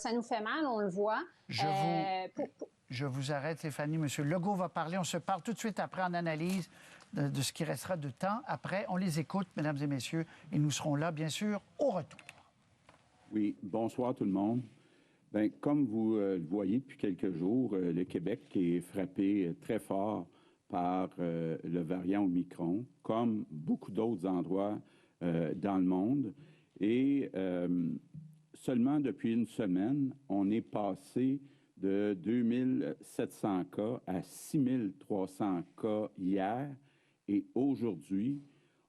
ça nous fait mal, on le voit. Je vous arrête, Stéphanie. Monsieur Legault va parler. On se parle tout de suite après en analyse de ce qui restera de temps. Après, on les écoute, mesdames et messieurs, et nous serons là, bien sûr, au retour. Oui, bonsoir tout le monde. Bien, comme vous le voyez depuis quelques jours, le Québec est frappé très fort par le variant Omicron, comme beaucoup d'autres endroits dans le monde. Et seulement depuis une semaine, on est passé de 2700 cas à 6300 cas hier. Et aujourd'hui,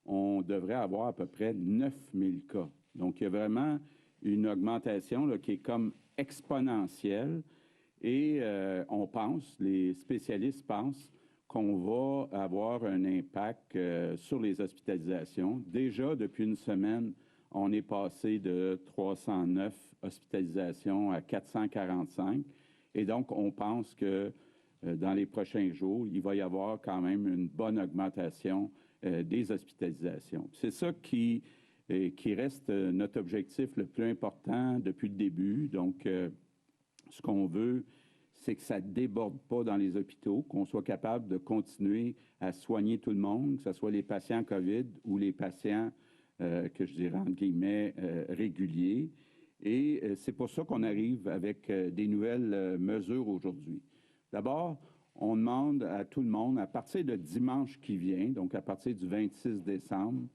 on devrait avoir à peu près 9000 cas. Donc, il y a vraiment une augmentation là, qui est comme exponentielle. Et on pense, les spécialistes pensent qu'on va avoir un impact sur les hospitalisations. Déjà, depuis une semaine, on est passé de 309 hospitalisations à 445. Et donc, on pense que dans les prochains jours, il va y avoir quand même une bonne augmentation des hospitalisations. C'est ça qui reste notre objectif le plus important depuis le début. Donc, ce qu'on veut, c'est que ça ne déborde pas dans les hôpitaux, qu'on soit capable de continuer à soigner tout le monde, que ce soit les patients COVID ou les patients, que je dirais, entre guillemets, réguliers. Et c'est pour ça qu'on arrive avec des nouvelles mesures aujourd'hui. D'abord, on demande à tout le monde, à partir de dimanche qui vient, donc à partir du 26 décembre,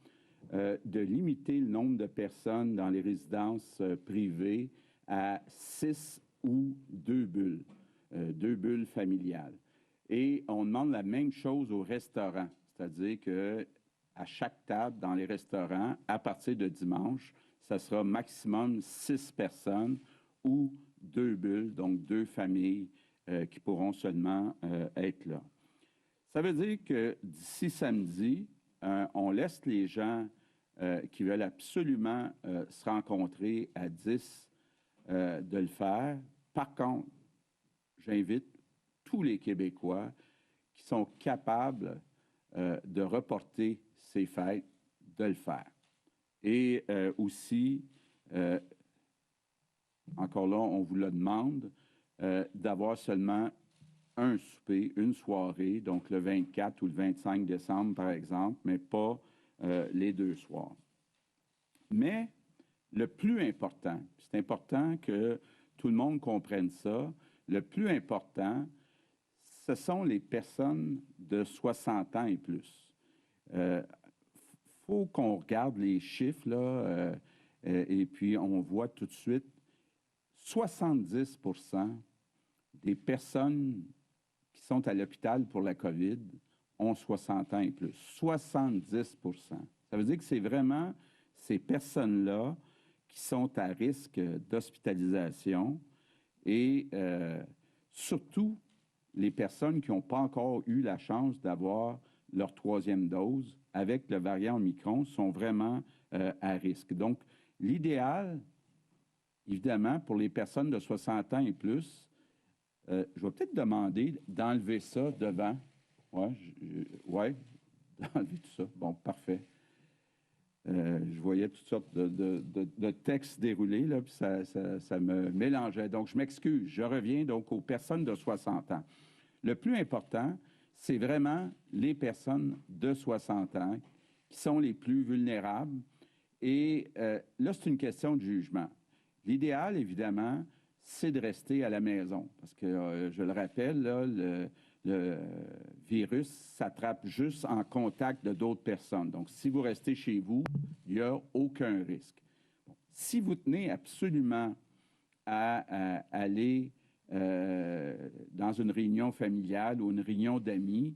de limiter le nombre de personnes dans les résidences privées à 6 ou 2 bulles familiales. Et on demande la même chose aux restaurants, c'est-à-dire qu'à chaque table dans les restaurants, à partir de dimanche, ça sera maximum 6 personnes ou 2 bulles, donc 2 familles qui pourront seulement être là. Ça veut dire que d'ici samedi, on laisse les gens qui veulent absolument se rencontrer à 10 de le faire. Par contre, j'invite tous les Québécois qui sont capables de reporter ces fêtes de le faire. Et aussi, encore là, on vous le demande, d'avoir seulement un souper, une soirée, donc le 24 ou le 25 décembre, par exemple, mais pas les 2 soirs. Mais le plus important, c'est important que tout le monde comprenne ça, le plus important, ce sont les personnes de 60 ans et plus. Faut qu'on regarde les chiffres, là, et puis on voit tout de suite 70% des personnes qui sont à l'hôpital pour la COVID ont 60 ans et plus. 70%. Ça veut dire que c'est vraiment ces personnes-là qui sont à risque d'hospitalisation et surtout les personnes qui n'ont pas encore eu la chance d'avoir leur 3e dose avec le variant Omicron sont vraiment à risque. Donc, l'idéal, évidemment, pour les personnes de 60 ans et plus, je vais peut-être demander d'enlever ça devant. Oui, d'enlever tout ça. Bon, parfait. Je voyais toutes sortes de textes déroulés, là, puis ça me mélangeait. Donc, je m'excuse. Je reviens donc aux personnes de 60 ans. Le plus important, c'est vraiment les personnes de 60 ans qui sont les plus vulnérables. Et là, c'est une question de jugement. L'idéal, évidemment, c'est de rester à la maison. Parce que, je le rappelle, là, le virus s'attrape juste en contact de d'autres personnes. Donc, si vous restez chez vous, il n'y a aucun risque. Bon, si vous tenez absolument à aller dans une réunion familiale ou une réunion d'amis,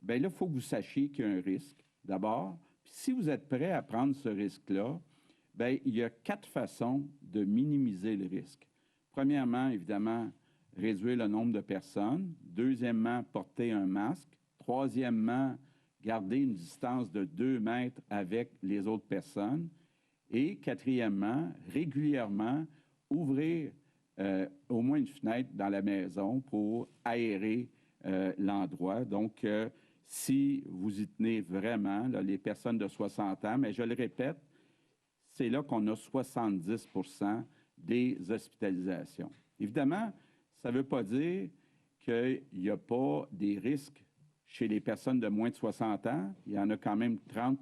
bien là, il faut que vous sachiez qu'il y a un risque, d'abord. Puis si vous êtes prêt à prendre ce risque-là, bien, il y a 4 façons de minimiser le risque. Premièrement, évidemment, réduire le nombre de personnes. Deuxièmement, porter un masque. Troisièmement, garder une distance de 2 mètres avec les autres personnes. Et quatrièmement, régulièrement, ouvrir au moins une fenêtre dans la maison pour aérer l'endroit. Donc, si vous y tenez vraiment, là, les personnes de 60 ans, mais je le répète, c'est là qu'on a 70% des hospitalisations. Évidemment, ça ne veut pas dire qu'il n'y a pas des risques chez les personnes de moins de 60 ans. Il y en a quand même 30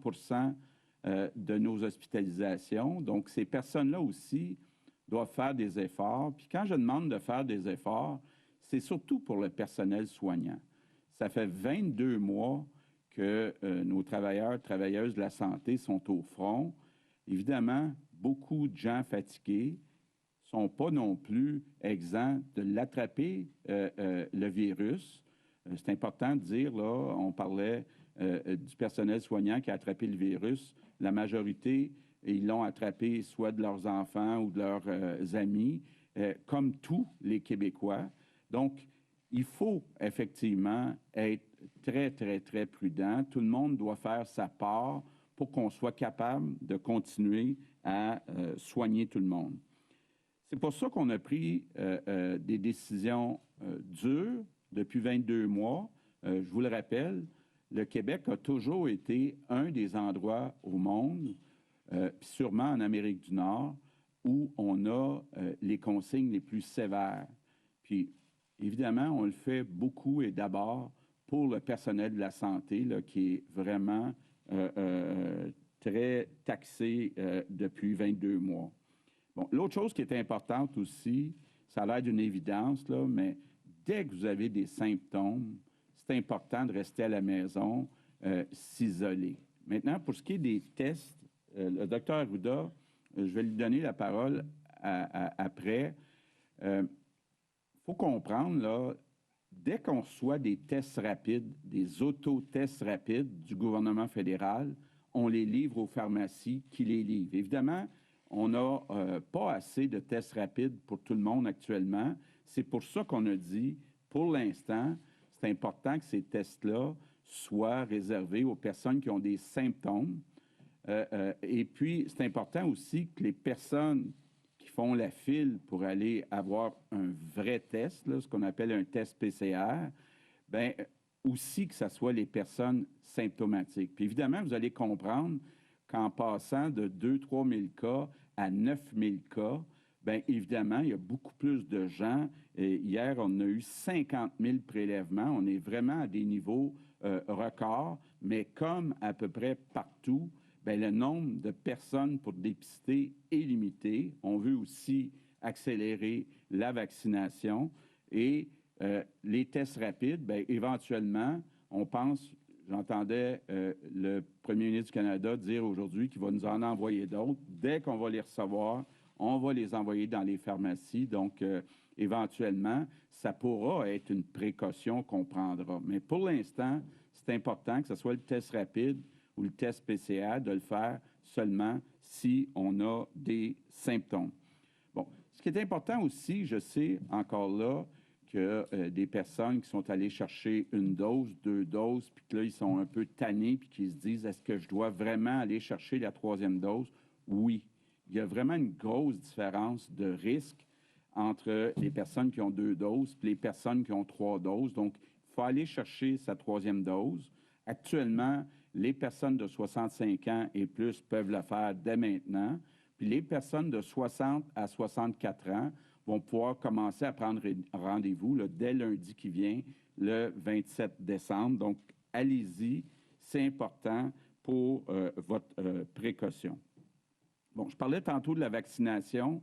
de nos hospitalisations. Donc, ces personnes-là aussi doivent faire des efforts. Puis quand je demande de faire des efforts, c'est surtout pour le personnel soignant. Ça fait 22 mois que nos travailleurs, travailleuses de la santé sont au front. Évidemment, beaucoup de gens fatigués ne sont pas non plus exempts de l'attraper, le virus. C'est important de dire, là, on parlait du personnel soignant qui a attrapé le virus. La majorité, ils l'ont attrapé soit de leurs enfants ou de leurs amis, comme tous les Québécois. Donc, il faut effectivement être très, très, très prudent. Tout le monde doit faire sa part pour qu'on soit capable de continuer à soigner tout le monde. C'est pour ça qu'on a pris des décisions dures depuis 22 mois. Je vous le rappelle, le Québec a toujours été un des endroits au monde, sûrement en Amérique du Nord, où on a les consignes les plus sévères. Puis, évidemment, on le fait beaucoup et d'abord pour le personnel de la santé, là, qui est vraiment très taxé depuis 22 mois. Bon, l'autre chose qui est importante aussi, ça a l'air d'une évidence, là, mais dès que vous avez des symptômes, c'est important de rester à la maison, s'isoler. Maintenant, pour ce qui est des tests, le docteur Arruda, je vais lui donner la parole après. Il faut comprendre, là, dès qu'on reçoit des tests rapides, des autotests rapides du gouvernement fédéral, on les livre aux pharmacies qui les livrent. Évidemment, on n'a pas assez de tests rapides pour tout le monde actuellement. C'est pour ça qu'on a dit, pour l'instant, c'est important que ces tests-là soient réservés aux personnes qui ont des symptômes. Et puis, c'est important aussi que les personnes qui font la file pour aller avoir un vrai test, là, ce qu'on appelle un test PCR, bien, aussi que ce soit les personnes symptomatiques. Puis évidemment, vous allez comprendre qu'en passant de 2-3 000 cas à 9 000 cas, bien évidemment, il y a beaucoup plus de gens. Et hier, on a eu 50 000 prélèvements. On est vraiment à des niveaux records, mais comme à peu près partout, bien, le nombre de personnes pour dépister est limité. On veut aussi accélérer la vaccination et les tests rapides, bien, éventuellement, on pense, j'entendais le premier ministre du Canada dire aujourd'hui qu'il va nous en envoyer d'autres. Dès qu'on va les recevoir, on va les envoyer dans les pharmacies. Donc, éventuellement, ça pourra être une précaution qu'on prendra. Mais pour l'instant, c'est important que ce soit le test rapide ou le test PCR, de le faire seulement si on a des symptômes. Bon, ce qui est important aussi, je sais encore là que des personnes qui sont allées chercher une dose, 2 doses, puis que là, ils sont un peu tannés, puis qui se disent, est-ce que je dois vraiment aller chercher la 3e dose? Oui. Il y a vraiment une grosse différence de risque entre les personnes qui ont 2 doses et les personnes qui ont 3 doses. Donc, il faut aller chercher sa 3e dose. Actuellement, les personnes de 65 ans et plus peuvent le faire dès maintenant. Puis les personnes de 60 à 64 ans vont pouvoir commencer à prendre rendez-vous là, dès lundi qui vient, le 27 décembre. Donc, allez-y, c'est important pour votre précaution. Bon, je parlais tantôt de la vaccination.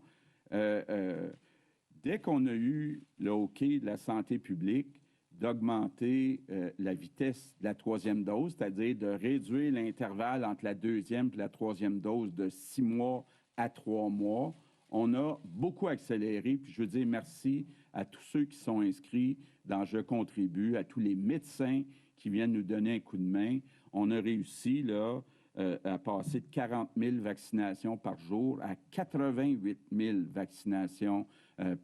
Dès qu'on a eu le OK de la santé publique d'augmenter la vitesse de la 3e dose, c'est-à-dire de réduire l'intervalle entre la 2e et la 3e dose de 6 mois à 3 mois, on a beaucoup accéléré. Puis je veux dire merci à tous ceux qui sont inscrits dans Je contribue, à tous les médecins qui viennent nous donner un coup de main. On a réussi, là, à passer de 40 000 vaccinations par jour à 88 000 vaccinations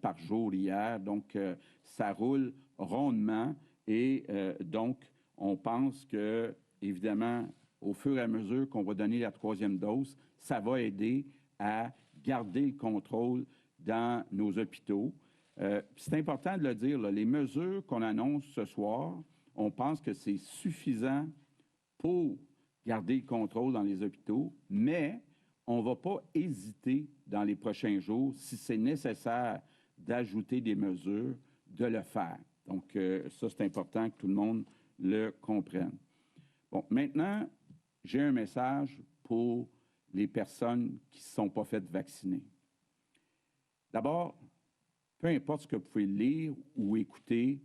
par jour hier. Donc, ça roule rondement et donc, on pense que, évidemment, au fur et à mesure qu'on va donner la 3e dose, ça va aider à garder le contrôle dans nos hôpitaux. C'est important de le dire, là, les mesures qu'on annonce ce soir, on pense que c'est suffisant pour garder le contrôle dans les hôpitaux, mais on ne va pas hésiter dans les prochains jours, si c'est nécessaire d'ajouter des mesures, de le faire. Donc, ça, c'est important que tout le monde le comprenne. Bon, maintenant, j'ai un message pour les personnes qui ne sont pas faites vacciner. D'abord, peu importe ce que vous pouvez lire ou écouter,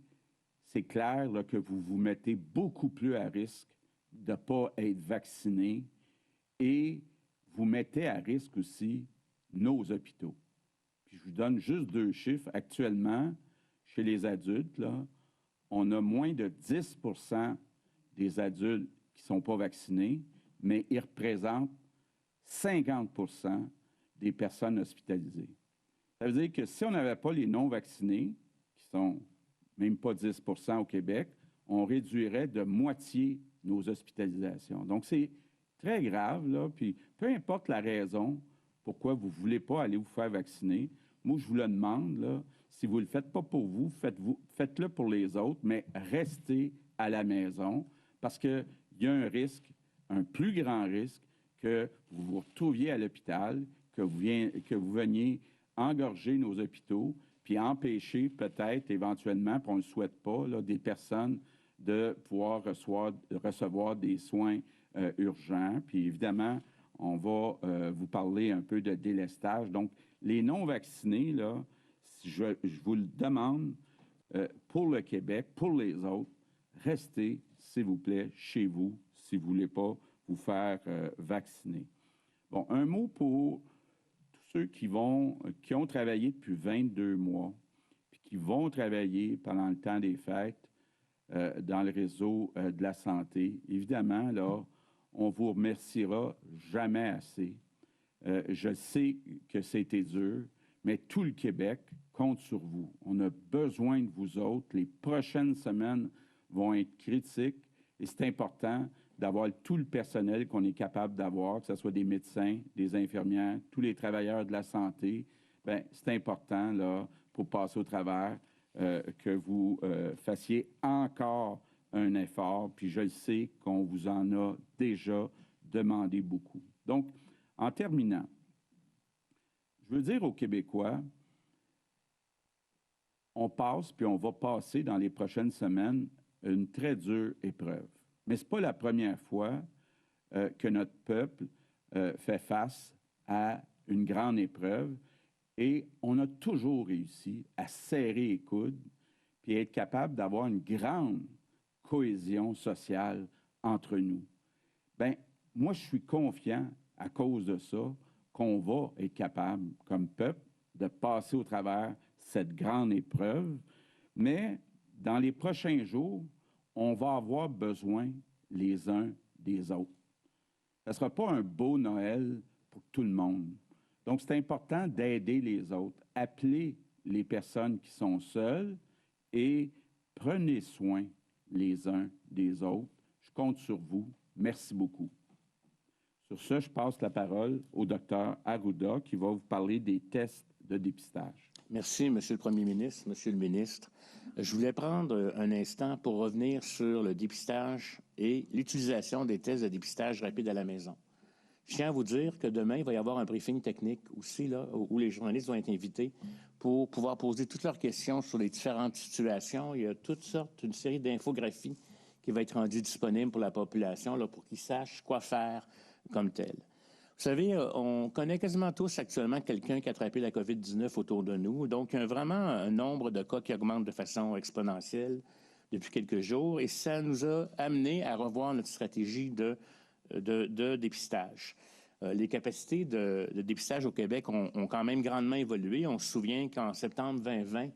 c'est clair là, que vous vous mettez beaucoup plus à risque de ne pas être vacciné et vous mettez à risque aussi nos hôpitaux. Puis je vous donne juste 2 chiffres. Actuellement, chez les adultes, là, on a moins de 10 des adultes qui ne sont pas vaccinés, mais ils représentent 50 des personnes hospitalisées. Ça veut dire que si on n'avait pas les non-vaccinés, qui sont même pas 10 au Québec, on réduirait de moitié nos hospitalisations. Donc, c'est très grave, là, puis peu importe la raison pourquoi vous ne voulez pas aller vous faire vacciner, moi, je vous le demande, là, si vous ne le faites pas pour vous, faites-le pour les autres, mais restez à la maison parce qu'il y a un risque, un plus grand risque, que vous vous retrouviez à l'hôpital, que vous veniez engorger nos hôpitaux, puis empêcher peut-être éventuellement, puis on ne le souhaite pas, là, des personnes de pouvoir recevoir des soins urgents. Puis évidemment, on va vous parler un peu de délestage. Donc, les non-vaccinés, là, je vous le demande, pour le Québec, pour les autres, restez, s'il vous plaît, chez vous, si vous ne voulez pas vous faire vacciner. Bon, un mot pour tous ceux qui ont travaillé depuis 22 mois, puis qui vont travailler pendant le temps des fêtes dans le réseau de la santé. Évidemment, là, on vous remerciera jamais assez. Je sais que c'était dur, mais tout le Québec compte sur vous. On a besoin de vous autres. Les prochaines semaines vont être critiques et c'est important d'avoir tout le personnel qu'on est capable d'avoir, que ce soit des médecins, des infirmières, tous les travailleurs de la santé. Bien, c'est important, là, pour passer au travers, que vous fassiez encore un effort, puis je le sais qu'on vous en a déjà demandé beaucoup. Donc, en terminant, je veux dire aux Québécois, on passe, puis on va passer dans les prochaines semaines une très dure épreuve. Mais ce n'est pas la première fois que notre peuple fait face à une grande épreuve et on a toujours réussi à serrer les coudes puis être capable d'avoir une grande cohésion sociale entre nous. Bien, moi, je suis confiant à cause de ça qu'on va être capable, comme peuple, de passer au travers cette grande épreuve, mais dans les prochains jours, on va avoir besoin les uns des autres. Ce ne sera pas un beau Noël pour tout le monde. Donc, c'est important d'aider les autres. Appelez les personnes qui sont seules et prenez soin les uns des autres. Je compte sur vous. Merci beaucoup. Sur ce, je passe la parole au docteur Arruda qui va vous parler des tests de dépistage. Merci, Monsieur le Premier ministre, Monsieur le ministre. Je voulais prendre un instant pour revenir sur le dépistage et l'utilisation des tests de dépistage rapide à la maison. Je tiens à vous dire que demain, il va y avoir un briefing technique aussi, là, où les journalistes vont être invités pour pouvoir poser toutes leurs questions sur les différentes situations. Il y a toutes sortes, une série d'infographies qui va être rendue disponible pour la population, là, pour qu'ils sachent quoi faire comme tel. Vous savez, on connaît quasiment tous actuellement quelqu'un qui a attrapé la COVID-19 autour de nous. Donc, il y a vraiment un nombre de cas qui augmente de façon exponentielle depuis quelques jours. Et ça nous a amené à revoir notre stratégie de dépistage. Les capacités de dépistage au Québec ont quand même grandement évolué. On se souvient qu'en septembre 2020,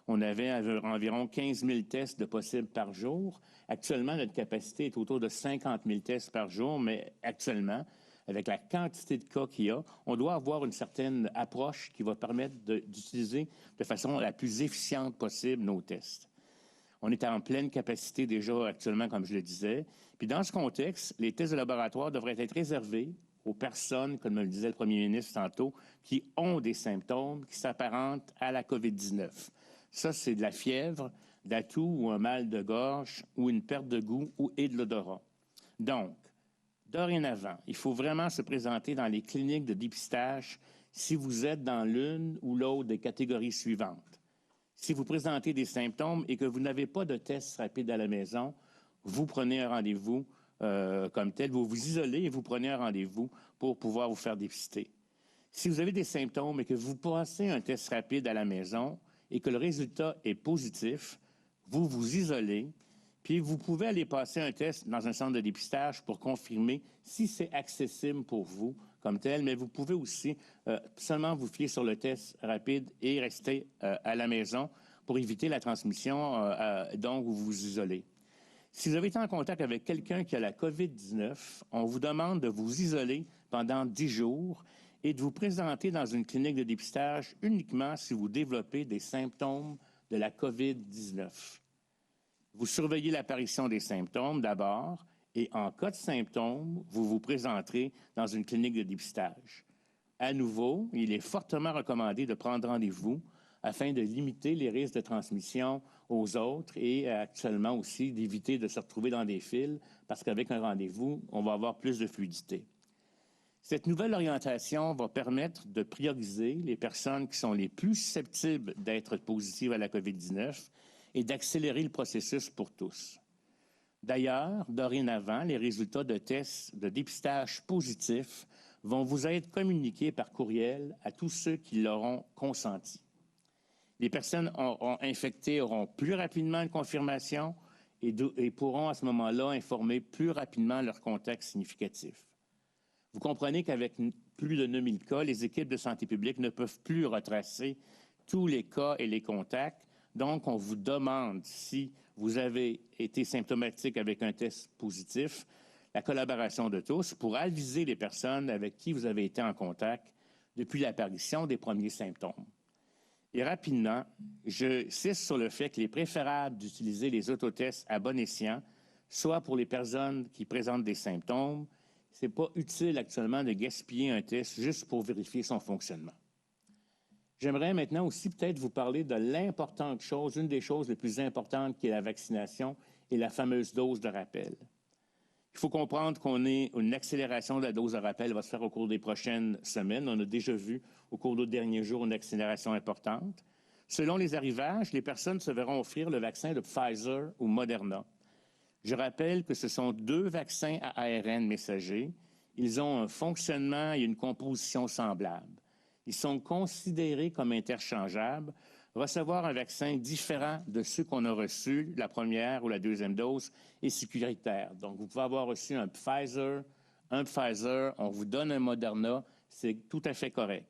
on avait environ 15 000 tests de possibles par jour. Actuellement, notre capacité est autour de 50 000 tests par jour, mais actuellement, avec la quantité de cas qu'il y a, on doit avoir une certaine approche qui va permettre d'utiliser de façon la plus efficiente possible nos tests. On est en pleine capacité déjà actuellement, comme je le disais. Puis dans ce contexte, les tests de laboratoire devraient être réservés aux personnes, comme me le disait le premier ministre tantôt, qui ont des symptômes qui s'apparentent à la COVID-19. Ça, c'est de la fièvre, de la toux ou un mal de gorge ou une perte de goût et de l'odorat. Donc, Dorénavant, il faut vraiment se présenter dans les cliniques de dépistage si vous êtes dans l'une ou l'autre des catégories suivantes. Si vous présentez des symptômes et que vous n'avez pas de test rapide à la maison, vous prenez un rendez-vous comme tel, vous vous isolez et vous prenez un rendez-vous pour pouvoir vous faire dépister. Si vous avez des symptômes et que vous passez un test rapide à la maison et que le résultat est positif, vous vous isolez, puis vous pouvez aller passer un test dans un centre de dépistage pour confirmer si c'est accessible pour vous comme tel, mais vous pouvez aussi seulement vous fier sur le test rapide et rester à la maison pour éviter la transmission, donc vous vous isolez. Si vous avez été en contact avec quelqu'un qui a la COVID-19, on vous demande de vous isoler pendant 10 jours et de vous présenter dans une clinique de dépistage uniquement si vous développez des symptômes de la COVID-19. Vous surveillez l'apparition des symptômes d'abord et en cas de symptômes, vous vous présenterez dans une clinique de dépistage. À nouveau, il est fortement recommandé de prendre rendez-vous afin de limiter les risques de transmission aux autres et actuellement aussi d'éviter de se retrouver dans des files parce qu'avec un rendez-vous, on va avoir plus de fluidité. Cette nouvelle orientation va permettre de prioriser les personnes qui sont les plus susceptibles d'être positives à la COVID-19 et d'accélérer le processus pour tous. D'ailleurs, dorénavant, les résultats de tests de dépistage positifs vont vous être communiqués par courriel à tous ceux qui l'auront consenti. Les personnes infectées auront plus rapidement une confirmation et pourront à ce moment-là informer plus rapidement leurs contacts significatifs. Vous comprenez qu'avec plus de 9000 cas, les équipes de santé publique ne peuvent plus retracer tous les cas et les contacts. Donc, on vous demande, si vous avez été symptomatique avec un test positif, la collaboration de tous pour aviser les personnes avec qui vous avez été en contact depuis l'apparition des premiers symptômes. Et rapidement, je insiste sur le fait qu'il est préférable d'utiliser les autotests à bon escient, soit pour les personnes qui présentent des symptômes. Ce n'est pas utile actuellement de gaspiller un test juste pour vérifier son fonctionnement. J'aimerais maintenant aussi peut-être vous parler de l'importante chose, une des choses les plus importantes qui est la vaccination et la fameuse dose de rappel. Il faut comprendre une accélération de la dose de rappel va se faire au cours des prochaines semaines. On a déjà vu au cours des derniers jours une accélération importante. Selon les arrivages, les personnes se verront offrir le vaccin de Pfizer ou Moderna. Je rappelle que ce sont 2 vaccins à ARN messager. Ils ont un fonctionnement et une composition semblables. Ils sont considérés comme interchangeables. Recevoir un vaccin différent de ceux qu'on a reçus, la première ou la deuxième dose, est sécuritaire. Donc, vous pouvez avoir reçu un Pfizer, on vous donne un Moderna, c'est tout à fait correct.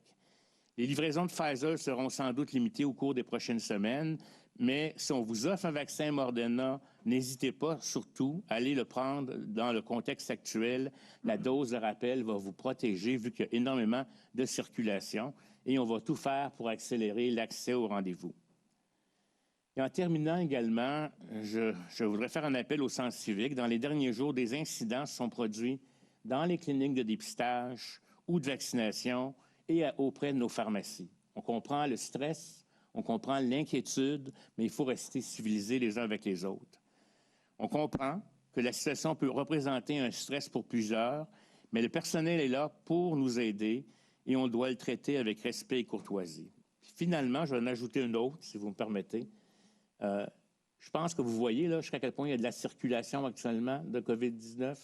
Les livraisons de Pfizer seront sans doute limitées au cours des prochaines semaines, mais si on vous offre un vaccin Moderna, n'hésitez pas surtout à aller le prendre dans le contexte actuel. La dose de rappel va vous protéger vu qu'il y a énormément de circulation et on va tout faire pour accélérer l'accès au rendez-vous. Et en terminant également, je voudrais faire un appel au sens civique. Dans les derniers jours, des incidents se sont produits dans les cliniques de dépistage ou de vaccination et auprès de nos pharmacies. On comprend le stress, on comprend l'inquiétude, mais il faut rester civilisés les uns avec les autres. On comprend que la situation peut représenter un stress pour plusieurs, mais le personnel est là pour nous aider et on doit le traiter avec respect et courtoisie. Finalement, je vais en ajouter une autre, si vous me permettez. Je pense que vous voyez là, jusqu'à quel point il y a de la circulation actuellement de COVID-19.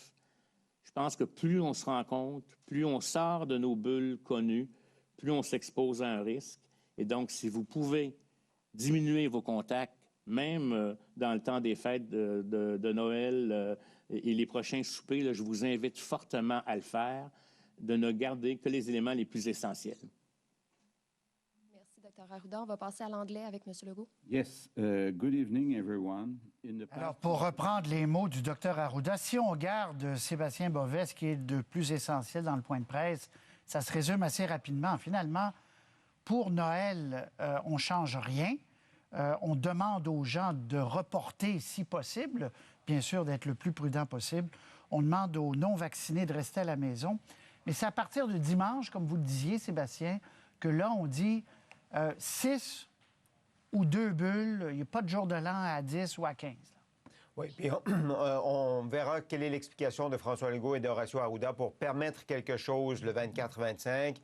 Je pense que plus on se rend compte, plus on sort de nos bulles connues, plus on s'expose à un risque. Et donc, si vous pouvez diminuer vos contacts, même dans le temps des fêtes de Noël et les prochains soupers, là, je vous invite fortement à le faire, de ne garder que les éléments les plus essentiels. Merci, Dr. Arruda. On va passer à l'anglais avec M. Legault. Yes. Good evening, everyone. Alors, pour reprendre les mots du Dr. Arruda, si on regarde Sébastien Bovet, ce qui est de plus essentiel dans le point de presse, ça se résume assez rapidement. Finalement, pour Noël, on ne change rien. On demande aux gens de reporter, si possible, bien sûr, d'être le plus prudent possible. On demande aux non-vaccinés de rester à la maison. Mais c'est à partir de dimanche, comme vous le disiez, Sébastien, que là, on dit 6 ou 2 bulles. Il n'y a pas de jour de l'an à 10 ou à 15. Oui, puis on verra quelle est l'explication de François Legault et d'Horacio Arruda pour permettre quelque chose le 24-25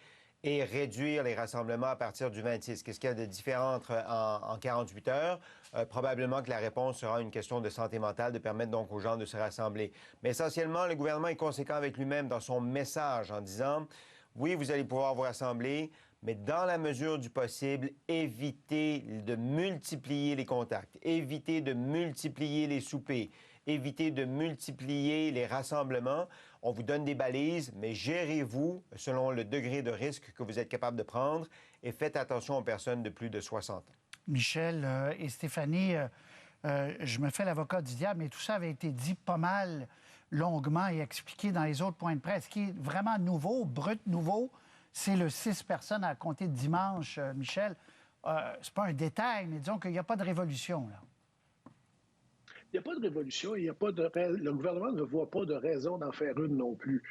et réduire les rassemblements à partir du 26. Qu'est-ce qu'il y a de différent en 48 heures? Probablement que la réponse sera une question de santé mentale, de permettre donc aux gens de se rassembler. Mais essentiellement, le gouvernement est conséquent avec lui-même dans son message en disant, oui, vous allez pouvoir vous rassembler, mais dans la mesure du possible, évitez de multiplier les contacts, évitez de multiplier les soupers, évitez de multiplier les rassemblements. On vous donne des balises, mais gérez-vous selon le degré de risque que vous êtes capable de prendre et faites attention aux personnes de plus de 60 ans. Michel et Stéphanie, je me fais l'avocat du diable, mais tout ça avait été dit pas mal longuement et expliqué dans les autres points de presse. Ce qui est vraiment nouveau, brut nouveau, c'est le 6 personnes à compter de dimanche, Michel. C'est pas un détail, mais disons qu'il n'y a pas de révolution, là. Il n'y a pas de révolution, le gouvernement ne voit pas de raison d'en faire une non plus.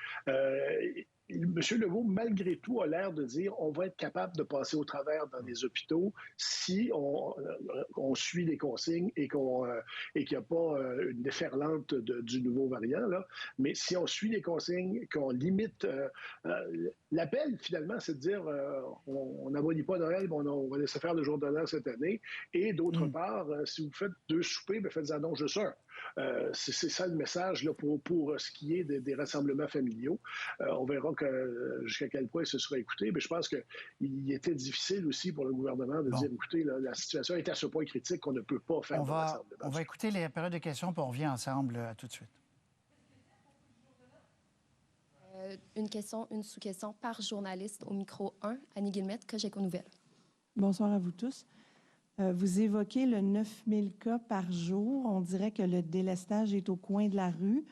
M. Legault, malgré tout, a l'air de dire on va être capable de passer au travers dans les hôpitaux si on suit les consignes et qu'il n'y a pas une déferlante du nouveau variant. Là. Mais si on suit les consignes, qu'on limite... l'appel, finalement, c'est de dire on n'abolit pas Noël, mais on va laisser faire le jour de l'an cette année. Et d'autre part, si vous faites 2 soupers, faites-en donc juste un. C'est ça le message là, pour ce qui est des rassemblements familiaux. On verra jusqu'à quel point ce sera écouté. Mais je pense qu'il était difficile aussi pour le gouvernement de dire, écoutez, la situation est à ce point critique qu'on ne peut pas faire de rassemblement. On va écouter les périodes de questions, puis on revient ensemble tout de suite. Une sous-question par journaliste au micro 1, Annie Guillemette, Cogeco Nouvelles. Bonsoir à vous tous. Vous évoquez le 9000 cas par jour. On dirait que le délestage est au coin de la rue.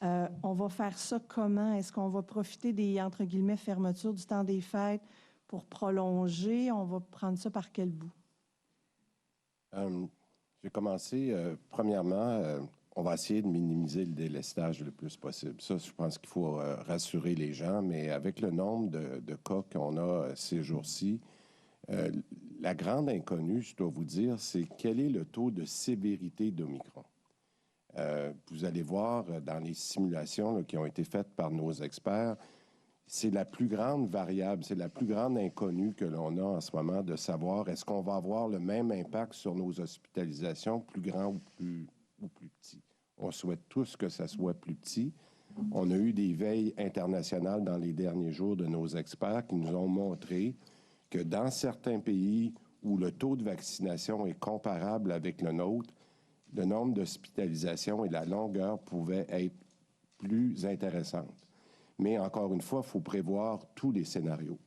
On va faire ça comment? Est-ce qu'on va profiter des, entre guillemets, fermetures du temps des fêtes pour prolonger? On va prendre ça par quel bout? Je vais commencer. Premièrement, on va essayer de minimiser le délestage le plus possible. Ça, je pense qu'il faut rassurer les gens, mais avec le nombre de cas qu'on a ces jours-ci, la grande inconnue, je dois vous dire, c'est quel est le taux de sévérité d'Omicron. Vous allez voir dans les simulations là, qui ont été faites par nos experts, c'est la plus grande variable, c'est la plus grande inconnue que l'on a en ce moment de savoir est-ce qu'on va avoir le même impact sur nos hospitalisations, plus grand ou plus petit. On souhaite tous que ça soit plus petit. On a eu des veilles internationales dans les derniers jours de nos experts qui nous ont montré que dans certains pays où le taux de vaccination est comparable avec le nôtre, le nombre d'hospitalisations et la longueur pouvaient être plus intéressantes. Mais encore une fois, il faut prévoir tous les scénarios.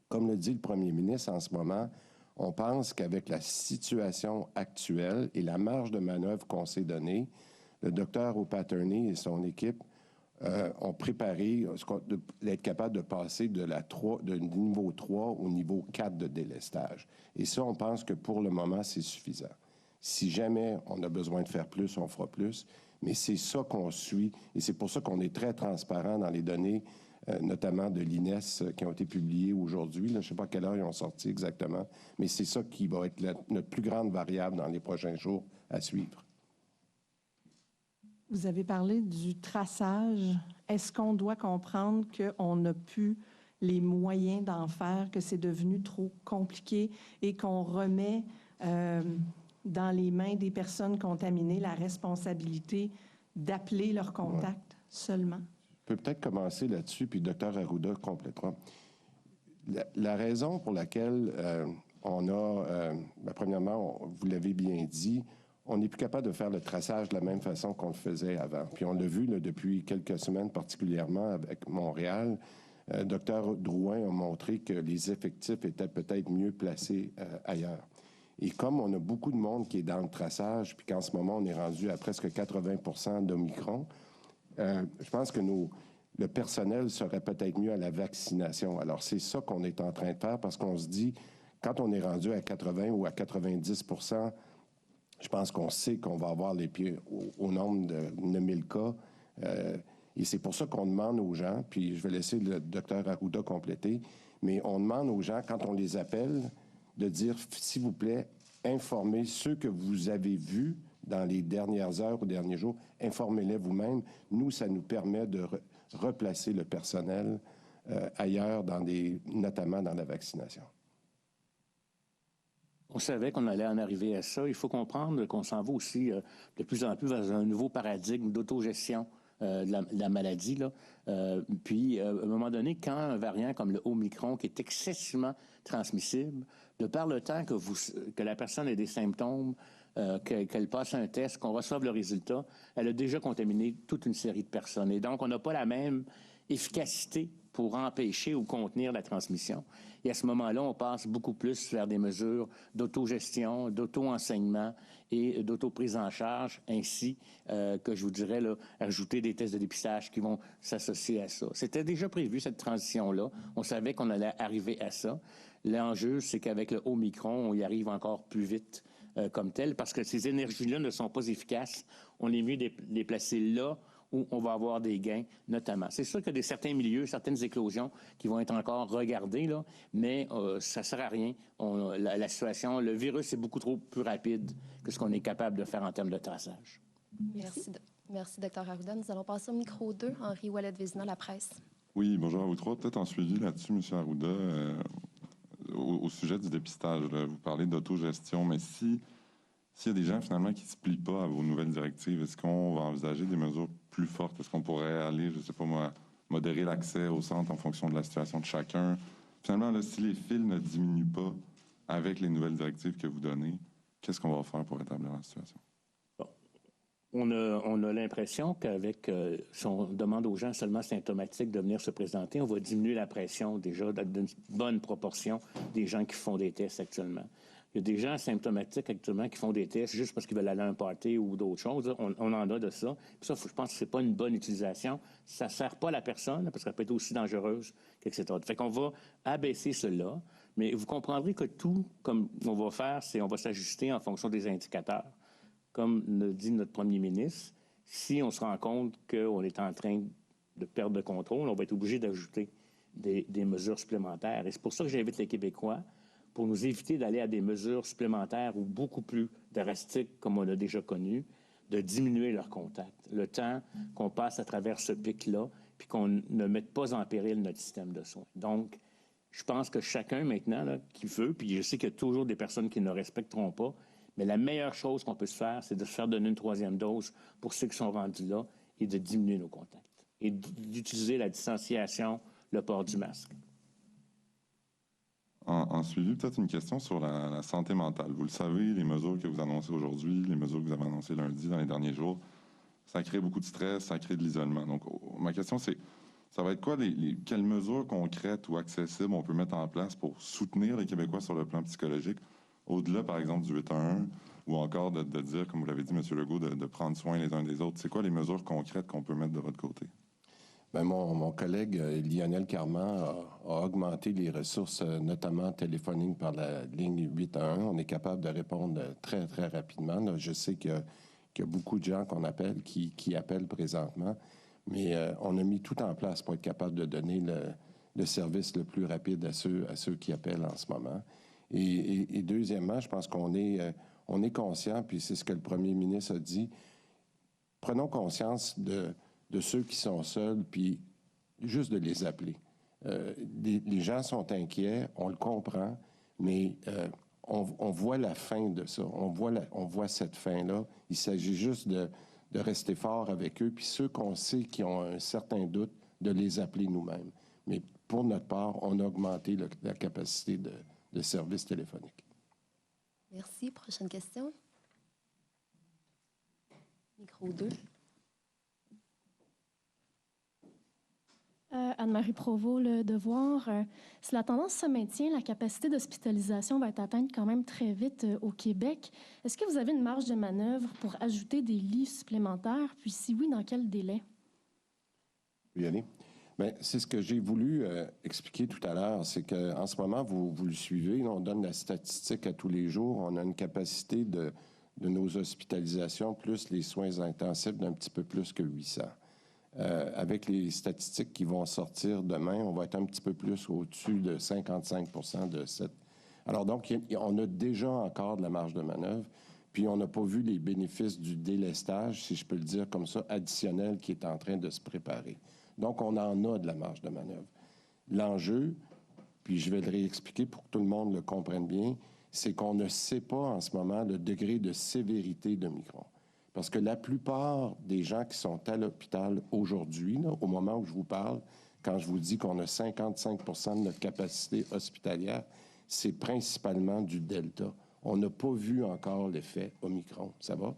Comme le dit le premier ministre en ce moment, on pense qu'avec la situation actuelle et la marge de manœuvre qu'on s'est donnée, le docteur O'Patterney et son équipe ont préparé d'être capable de passer du niveau 3 au niveau 4 de délestage. Et ça, on pense que pour le moment, c'est suffisant. Si jamais on a besoin de faire plus, on fera plus. Mais c'est ça qu'on suit et c'est pour ça qu'on est très transparent dans les données, notamment de l'INES qui ont été publiées aujourd'hui. Je ne sais pas à quelle heure ils ont sorti exactement, mais c'est ça qui va être notre plus grande variable dans les prochains jours à suivre. Vous avez parlé du traçage. Est-ce qu'on doit comprendre qu'on n'a plus les moyens d'en faire, que c'est devenu trop compliqué et qu'on remet dans les mains des personnes contaminées la responsabilité d'appeler leurs contacts seulement? Je peux peut-être commencer là-dessus, puis le Dr Arruda complétera. La raison pour laquelle on a, premièrement, vous l'avez bien dit, on n'est plus capable de faire le traçage de la même façon qu'on le faisait avant. Puis on l'a vu là, depuis quelques semaines, particulièrement avec Montréal. Dr Drouin a montré que les effectifs étaient peut-être mieux placés ailleurs. Et comme on a beaucoup de monde qui est dans le traçage, puis qu'en ce moment, on est rendu à presque 80% d'Omicron, je pense que le personnel serait peut-être mieux à la vaccination. Alors, c'est ça qu'on est en train de faire parce qu'on se dit, quand on est rendu à 80 ou à 90%, je pense qu'on sait qu'on va avoir les pieds au nombre de 9000 cas. Et c'est pour ça qu'on demande aux gens, puis je vais laisser le docteur Arruda compléter, mais on demande aux gens, quand on les appelle, de dire, s'il vous plaît, informez ceux que vous avez vus dans les dernières heures ou derniers jours, informez-les vous-même. Nous, ça nous permet de replacer le personnel ailleurs, notamment dans la vaccination. On savait qu'on allait en arriver à ça. Il faut comprendre qu'on s'en va aussi de plus en plus vers un nouveau paradigme d'autogestion de la maladie. Là. Puis, à un moment donné, quand un variant comme le Omicron, qui est excessivement transmissible, de par le temps que la personne ait des symptômes, qu'elle passe un test, qu'on reçoive le résultat, elle a déjà contaminé toute une série de personnes. Et donc, on n'a pas la même efficacité pour empêcher ou contenir la transmission. Et à ce moment-là, on passe beaucoup plus vers des mesures d'autogestion, d'auto-enseignement et d'auto-prise en charge, ainsi que, je vous dirais, là, ajouter des tests de dépistage qui vont s'associer à ça. C'était déjà prévu, cette transition-là. On savait qu'on allait arriver à ça. L'enjeu, c'est qu'avec le Omicron, on y arrive encore plus vite comme tel, parce que ces énergies-là ne sont pas efficaces. On est mieux de les placer là où on va avoir des gains, notamment. C'est sûr qu'il y a certains milieux, certaines éclosions qui vont être encore regardées, là, mais ça ne sert à rien. La situation, le virus est beaucoup trop plus rapide que ce qu'on est capable de faire en termes de traçage. Merci, Dr. Arruda. Nous allons passer au micro 2. Henri Ouellet-Vézina, La Presse. Oui, bonjour à vous trois. Peut-être en suivi là-dessus, M. Arruda, au sujet du dépistage. Là, vous parlez d'autogestion, mais s'il y a des gens, finalement, qui ne se plient pas à vos nouvelles directives, est-ce qu'on va envisager des mesures plus fortes? Est-ce qu'on pourrait aller, je ne sais pas moi, modérer l'accès au centre en fonction de la situation de chacun? Finalement, là, si les fils ne diminuent pas avec les nouvelles directives que vous donnez, qu'est-ce qu'on va faire pour rétablir la situation? Bon. On a l'impression qu'avec, si on demande aux gens seulement symptomatiques de venir se présenter, on va diminuer la pression déjà d'une bonne proportion des gens qui font des tests actuellement. Il y a des gens asymptomatiques actuellement qui font des tests juste parce qu'ils veulent aller à un party ou d'autres choses. On en a de ça. Puis ça, je pense que c'est pas une bonne utilisation. Ça ne sert pas à la personne parce qu'elle peut être aussi dangereuse, etc. Fait qu'on va abaisser cela. Mais vous comprendrez que tout, comme on va faire, c'est on va s'ajuster en fonction des indicateurs. Comme le dit notre premier ministre, si on se rend compte qu'on est en train de perdre le contrôle, on va être obligé d'ajouter des mesures supplémentaires. Et c'est pour ça que j'invite les Québécois pour nous éviter d'aller à des mesures supplémentaires ou beaucoup plus drastiques, comme on a déjà connu, de diminuer leur contact. Le temps qu'on passe à travers ce pic-là, puis qu'on ne mette pas en péril notre système de soins. Donc, je pense que chacun maintenant là, qui veut, puis je sais qu'il y a toujours des personnes qui ne respecteront pas, mais la meilleure chose qu'on peut se faire, c'est de se faire donner une 3e dose pour ceux qui sont rendus là et de diminuer nos contacts. Et d'utiliser la distanciation, le port du masque. En suivi, peut-être une question sur la santé mentale. Vous le savez, les mesures que vous annoncez aujourd'hui, les mesures que vous avez annoncées lundi, dans les derniers jours, ça crée beaucoup de stress, ça crée de l'isolement. Donc, ma question, c'est, ça va être quoi quelles mesures concrètes ou accessibles on peut mettre en place pour soutenir les Québécois sur le plan psychologique, au-delà, par exemple, du 8-1-1, ou encore de dire, comme vous l'avez dit, M. Legault, de prendre soin les uns des autres. C'est quoi les mesures concrètes qu'on peut mettre de votre côté? Bien, mon collègue Lionel Carman a augmenté les ressources, notamment téléphoniques par la ligne 811. On est capable de répondre très, très rapidement. Là, je sais qu'il y a beaucoup de gens qu'on appelle, qui appellent présentement, mais on a mis tout en place pour être capable de donner le service le plus rapide à ceux qui appellent en ce moment. Et deuxièmement, je pense qu'on est conscient, puis c'est ce que le premier ministre a dit, prenons conscience de ceux qui sont seuls, puis juste de les appeler. Les gens sont inquiets, on le comprend, mais on voit la fin de ça. On voit cette fin-là. Il s'agit juste de rester fort avec eux, puis ceux qu'on sait qui ont un certain doute, de les appeler nous-mêmes. Mais pour notre part, on a augmenté la capacité de service téléphonique. Merci. Prochaine question. Micro 2. Anne-Marie Provost, Le Devoir. Si la tendance se maintient, la capacité d'hospitalisation va être atteinte quand même très vite au Québec. Est-ce que vous avez une marge de manœuvre pour ajouter des lits supplémentaires? Puis si oui, dans quel délai? Oui, allez. Bien, c'est ce que j'ai voulu expliquer tout à l'heure. C'est qu'en ce moment, vous le suivez, on donne la statistique à tous les jours. On a une capacité de nos hospitalisations plus les soins intensifs d'un petit peu plus que 800. Avec les statistiques qui vont sortir demain, on va être un petit peu plus au-dessus de 55% de cette... Alors donc, on a déjà encore de la marge de manœuvre. Puis on n'a pas vu les bénéfices du délestage, si je peux le dire comme ça, additionnel qui est en train de se préparer. Donc, on en a de la marge de manœuvre. L'enjeu, puis je vais le réexpliquer pour que tout le monde le comprenne bien, c'est qu'on ne sait pas en ce moment le degré de sévérité d'Omicron. Parce que la plupart des gens qui sont à l'hôpital aujourd'hui, là, au moment où je vous parle, quand je vous dis qu'on a 55 de notre capacité hospitalière, c'est principalement du Delta. On n'a pas vu encore l'effet Omicron, ça va?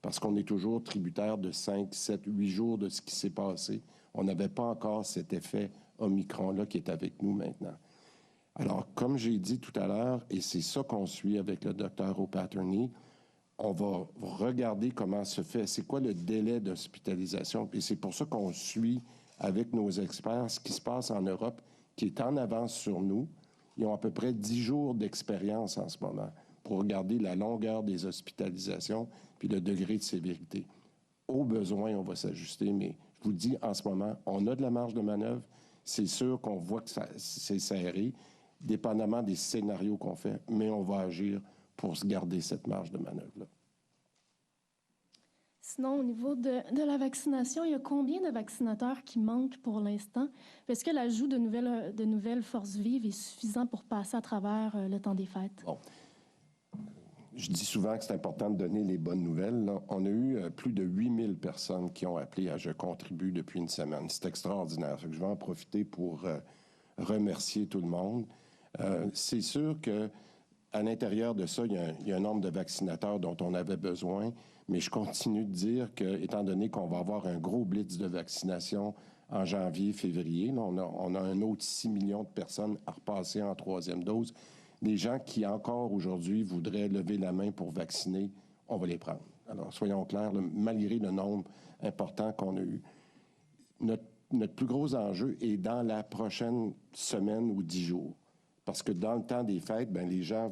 Parce qu'on est toujours tributaire de 5, 7, 8 jours de ce qui s'est passé. On n'avait pas encore cet effet Omicron-là qui est avec nous maintenant. Alors, comme j'ai dit tout à l'heure, et c'est ça qu'on suit avec le Dr O'Patterney, on va regarder comment se fait, c'est quoi le délai d'hospitalisation. Et c'est pour ça qu'on suit avec nos experts ce qui se passe en Europe, qui est en avance sur nous. Ils ont à peu près 10 jours d'expérience en ce moment pour regarder la longueur des hospitalisations puis le degré de sévérité. Au besoin, on va s'ajuster, mais je vous dis, en ce moment, on a de la marge de manœuvre. C'est sûr qu'on voit que c'est serré, dépendamment des scénarios qu'on fait, mais on va agir pour se garder cette marge de manœuvre-là. Sinon, au niveau de la vaccination, il y a combien de vaccinateurs qui manquent pour l'instant? Est-ce que l'ajout de nouvelles forces vives est suffisant pour passer à travers le temps des fêtes? Bon. Je dis souvent que c'est important de donner les bonnes nouvelles. Là, on a eu plus de 8000 personnes qui ont appelé à Je contribue depuis une semaine. C'est extraordinaire. Je vais en profiter pour remercier tout le monde. C'est sûr que à l'intérieur de ça, il y a un nombre de vaccinateurs dont on avait besoin, mais je continue de dire que, étant donné qu'on va avoir un gros blitz de vaccination en janvier, février, là, on a un autre 6 millions de personnes à repasser en 3e dose. Les gens qui, encore aujourd'hui, voudraient lever la main pour vacciner, on va les prendre. Alors, soyons clairs, malgré le nombre important qu'on a eu, notre plus gros enjeu est dans la prochaine semaine ou 10 jours. Parce que dans le temps des fêtes, bien, les gens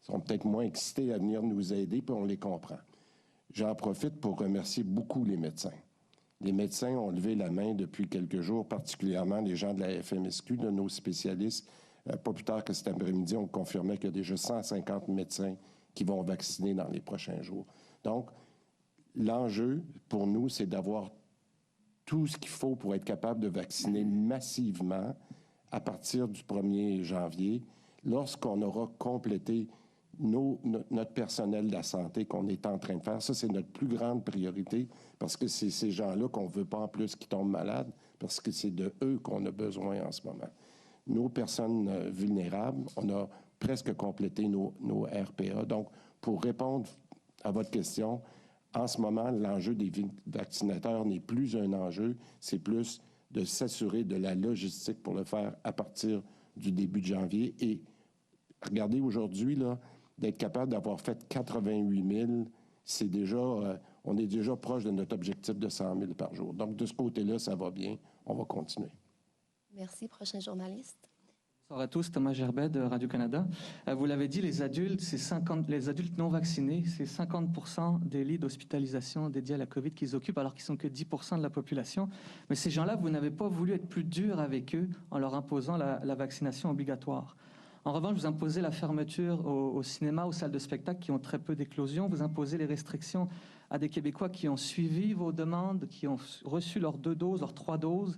sont peut-être moins excités à venir nous aider, puis on les comprend. J'en profite pour remercier beaucoup les médecins. Les médecins ont levé la main depuis quelques jours, particulièrement les gens de la FMSQ, de nos spécialistes. Pas plus tard que cet après-midi, on confirmait qu'il y a déjà 150 médecins qui vont vacciner dans les prochains jours. Donc, l'enjeu pour nous, c'est d'avoir tout ce qu'il faut pour être capable de vacciner massivement à partir du 1er janvier, lorsqu'on aura complété notre personnel de la santé qu'on est en train de faire. Ça, c'est notre plus grande priorité parce que c'est ces gens-là qu'on ne veut pas en plus qui tombent malades parce que c'est de eux qu'on a besoin en ce moment. Nos personnes vulnérables, on a presque complété nos RPA. Donc, pour répondre à votre question, en ce moment, l'enjeu des vaccinateurs n'est plus un enjeu, c'est plus de s'assurer de la logistique pour le faire à partir du début de janvier. Et regardez, aujourd'hui, là, d'être capable d'avoir fait 88 000, c'est déjà, on est déjà proche de notre objectif de 100 000 par jour. Donc, de ce côté-là, ça va bien. On va continuer. Merci. Prochain journaliste. Bonsoir à tous, Thomas Gerbet de Radio-Canada. Vous l'avez dit, les adultes non vaccinés, c'est 50% des lits d'hospitalisation dédiés à la COVID qu'ils occupent, alors qu'ils ne sont que 10% de la population. Mais ces gens-là, vous n'avez pas voulu être plus dur avec eux en leur imposant la vaccination obligatoire. En revanche, vous imposez la fermeture au cinéma, aux salles de spectacle qui ont très peu d'éclosions. Vous imposez les restrictions à des Québécois qui ont suivi vos demandes, qui ont reçu leurs 2 doses, leurs 3 doses.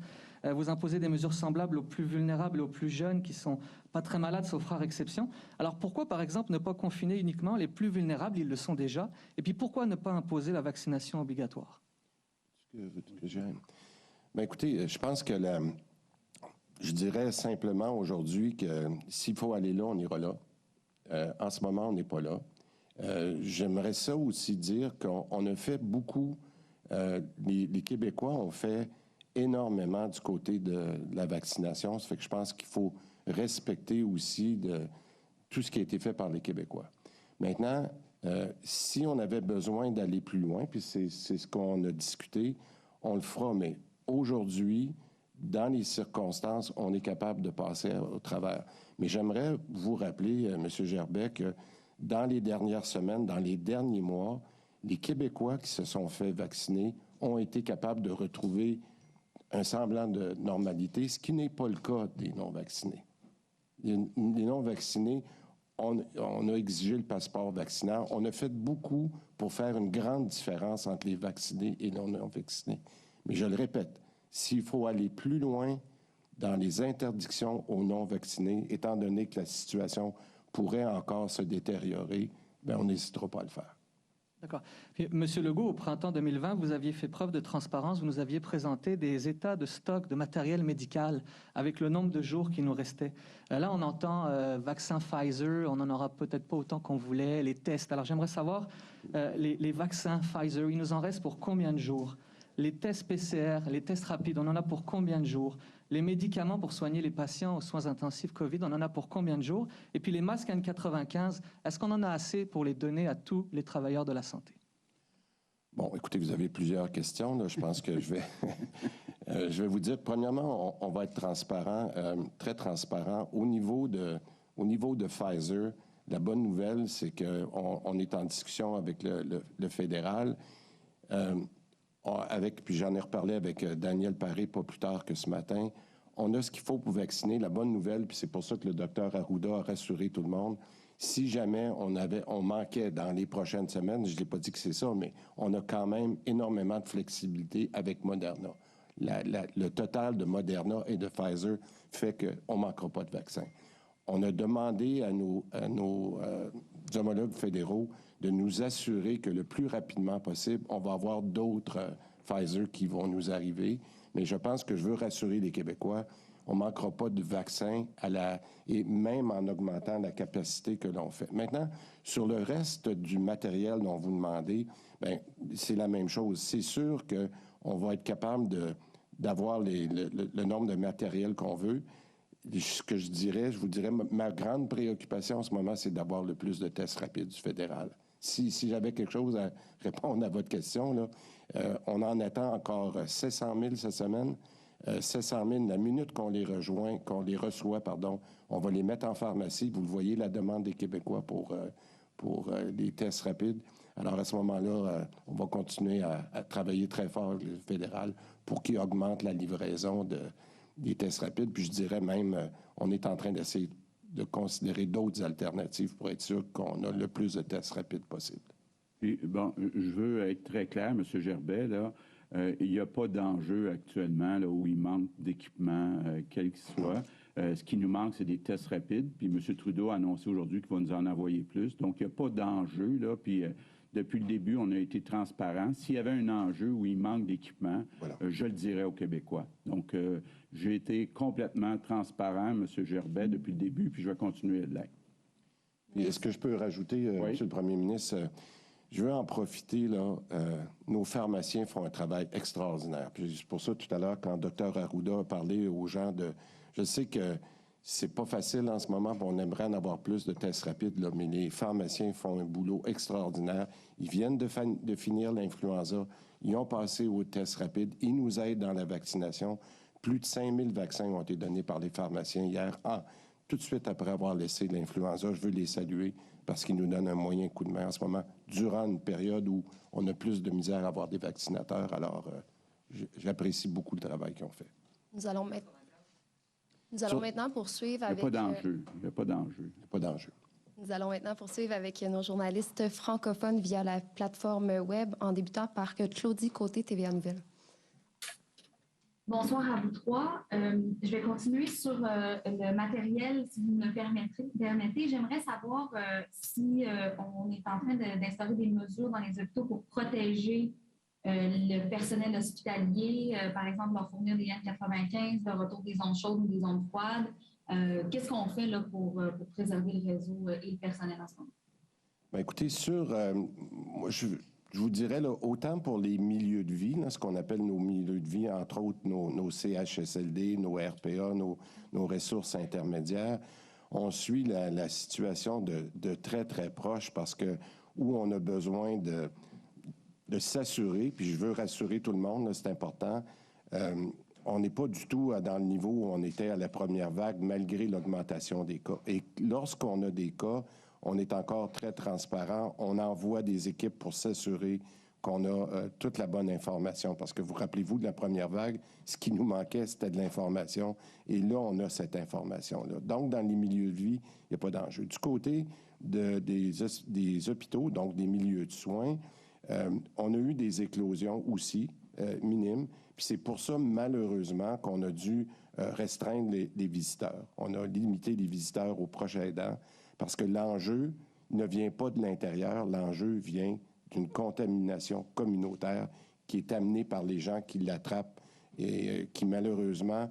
Vous imposez des mesures semblables aux plus vulnérables et aux plus jeunes qui ne sont pas très malades, sauf rare exception. Alors pourquoi, par exemple, ne pas confiner uniquement les plus vulnérables? Ils le sont déjà. Et puis pourquoi ne pas imposer la vaccination obligatoire? Bien, écoutez, je pense que je dirais simplement aujourd'hui que s'il faut aller là, on ira là. En ce moment, on n'est pas là. J'aimerais ça aussi dire qu'on a fait beaucoup, les Québécois ont fait énormément du côté de la vaccination. Ça fait que je pense qu'il faut respecter aussi tout ce qui a été fait par les Québécois. Maintenant, si on avait besoin d'aller plus loin, puis c'est ce qu'on a discuté, on le fera. Mais aujourd'hui, dans les circonstances, on est capable de passer au travers. Mais j'aimerais vous rappeler, M. Gerbet, que dans les dernières semaines, dans les derniers mois, les Québécois qui se sont fait vacciner ont été capables de retrouver un semblant de normalité, ce qui n'est pas le cas des non-vaccinés. Les non-vaccinés on a exigé le passeport vaccinal. On a fait beaucoup pour faire une grande différence entre les vaccinés et les non-vaccinés. Mais je le répète, s'il faut aller plus loin dans les interdictions aux non-vaccinés, étant donné que la situation pourrait encore se détériorer, bien, on n'hésitera pas à le faire. D'accord. Monsieur Legault, au printemps 2020, vous aviez fait preuve de transparence. Vous nous aviez présenté des états de stock de matériel médical avec le nombre de jours qui nous restait. Là, on entend vaccin Pfizer, on n'en aura peut-être pas autant qu'on voulait, les tests. Alors, j'aimerais savoir, les vaccins Pfizer, il nous en reste pour combien de jours? Les tests PCR, les tests rapides, on en a pour combien de jours? Les médicaments pour soigner les patients aux soins intensifs COVID, on en a pour combien de jours? Et puis les masques N95, est-ce qu'on en a assez pour les donner à tous les travailleurs de la santé? Bon, écoutez, vous avez plusieurs questions. Là. Je pense que je vais vous dire, premièrement, on va être transparent, très transparent. Au niveau de Pfizer, la bonne nouvelle, c'est qu'on est en discussion avec le fédéral. Puis j'en ai reparlé avec Daniel Paré pas plus tard que ce matin. On a ce qu'il faut pour vacciner. La bonne nouvelle, puis c'est pour ça que le docteur Arruda a rassuré tout le monde, si jamais on manquait dans les prochaines semaines, je ne l'ai pas dit que c'est ça, mais on a quand même énormément de flexibilité avec Moderna. Le total de Moderna et de Pfizer fait qu'on ne manquera pas de vaccins. On a demandé à nos homologues fédéraux de nous assurer que le plus rapidement possible, on va avoir d'autres Pfizer qui vont nous arriver. Mais je pense que je veux rassurer les Québécois, on ne manquera pas de vaccins et même en augmentant la capacité que l'on fait. Maintenant, sur le reste du matériel dont vous demandez, bien, c'est la même chose. C'est sûr qu'on va être capable d'avoir le nombre de matériel qu'on veut. Ce que je vous dirais, ma grande préoccupation en ce moment, c'est d'avoir le plus de tests rapides du fédéral. Si j'avais quelque chose à répondre à votre question, là, on en attend encore 700 000 cette semaine. 700 000, la minute qu'on les reçoit, on va les mettre en pharmacie. Vous le voyez, la demande des Québécois pour les tests rapides. Alors, à ce moment-là, on va continuer à travailler très fort avec le fédéral pour qu'il augmente la livraison des tests rapides. Puis je dirais même, on est en train d'essayer de considérer d'autres alternatives pour être sûr qu'on a le plus de tests rapides possible. Puis, bon, je veux être très clair, M. Gerbet, là, il n'y a pas d'enjeu actuellement là, où il manque d'équipement, quel qu'il soit. Ce qui nous manque, c'est des tests rapides. Puis M. Trudeau a annoncé aujourd'hui qu'il va nous en envoyer plus. Donc, il n'y a pas d'enjeu, là. Puis, depuis le début, on a été transparent. S'il y avait un enjeu où il manque d'équipement, voilà, je le dirais aux Québécois. Donc, j'ai été complètement transparent, M. Gerbet, depuis le début, puis je vais continuer de l'être. Est-ce que je peux rajouter, oui, M. le Premier ministre, je veux en profiter, là. Nos pharmaciens font un travail extraordinaire. Puis c'est pour ça, tout à l'heure, quand Dr Arruda a parlé aux gens je sais que c'est pas facile en ce moment, on aimerait en avoir plus de tests rapides, là, mais les pharmaciens font un boulot extraordinaire. Ils viennent de finir l'influenza. Ils ont passé aux tests rapides. Ils nous aident dans la vaccination. Plus de 5000 vaccins ont été donnés par les pharmaciens hier. Tout de suite après avoir laissé l'influenza, je veux les saluer parce qu'ils nous donnent un moyen coup de main en ce moment, durant une période où on a plus de misère à avoir des vaccinateurs. Alors, j'apprécie beaucoup le travail qu'ils ont fait. Nous allons maintenant poursuivre avec... Il n'y a pas d'enjeu. Nous allons maintenant poursuivre avec nos journalistes francophones via la plateforme web en débutant par Claudie Côté, TVA Nouvelles. Bonsoir à vous trois. Je vais continuer sur le matériel, si vous me le permettez. J'aimerais savoir si on est en train d'instaurer des mesures dans les hôpitaux pour protéger le personnel hospitalier, par exemple leur fournir des N95, le retour des ondes chaudes ou des ondes froides. Qu'est-ce qu'on fait là, pour préserver le réseau et le personnel en ce moment? Bien, écoutez, moi, je vous dirais, là, autant pour les milieux de vie, là, ce qu'on appelle nos milieux de vie, entre autres nos CHSLD, nos RPA, nos ressources intermédiaires, on suit la situation de très, très proche parce que où on a besoin de s'assurer, puis je veux rassurer tout le monde, là, c'est important, on n'est pas du tout dans le niveau où on était à la première vague, malgré l'augmentation des cas. Et lorsqu'on a des cas, on est encore très transparent. On envoie des équipes pour s'assurer qu'on a toute la bonne information. Parce que vous rappelez-vous de la première vague, ce qui nous manquait, c'était de l'information. Et là, on a cette information-là. Donc, dans les milieux de vie, il n'y a pas d'enjeu. Du côté des hôpitaux, donc des milieux de soins, on a eu des éclosions aussi minimes. Puis c'est pour ça, malheureusement, qu'on a dû restreindre les visiteurs. On a limité les visiteurs aux proches aidants parce que l'enjeu ne vient pas de l'intérieur, l'enjeu vient d'une contamination communautaire qui est amenée par les gens qui l'attrapent et qui malheureusement,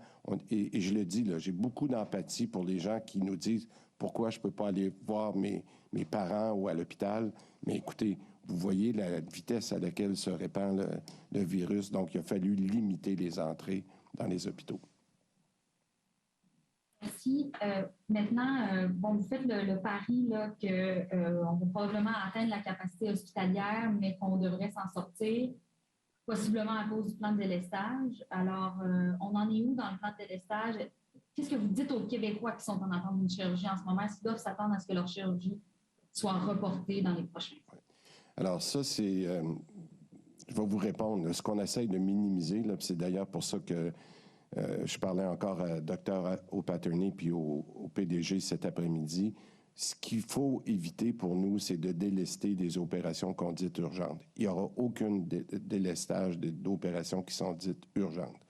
et je le dis, là, j'ai beaucoup d'empathie pour les gens qui nous disent pourquoi je ne peux pas aller voir mes parents ou à l'hôpital. Mais écoutez, vous voyez la vitesse à laquelle se répand le virus, donc il a fallu limiter les entrées dans les hôpitaux. Merci. Maintenant, vous faites le pari qu'on va probablement atteindre la capacité hospitalière, mais qu'on devrait s'en sortir, possiblement à cause du plan de délestage. Alors, on en est où dans le plan de délestage? Qu'est-ce que vous dites aux Québécois qui sont en attente d'une chirurgie en ce moment? Est-ce qu'ils doivent s'attendre à ce que leur chirurgie soit reportée dans les prochains jours? Alors ça, c'est... je vais vous répondre. Ce qu'on essaye de minimiser, là, c'est d'ailleurs pour ça que je parlais encore à Dr. O'Patterney puis au PDG cet après-midi. Ce qu'il faut éviter pour nous, c'est de délester des opérations qu'on dit urgentes. Il n'y aura aucun délestage d'opérations qui sont dites urgentes.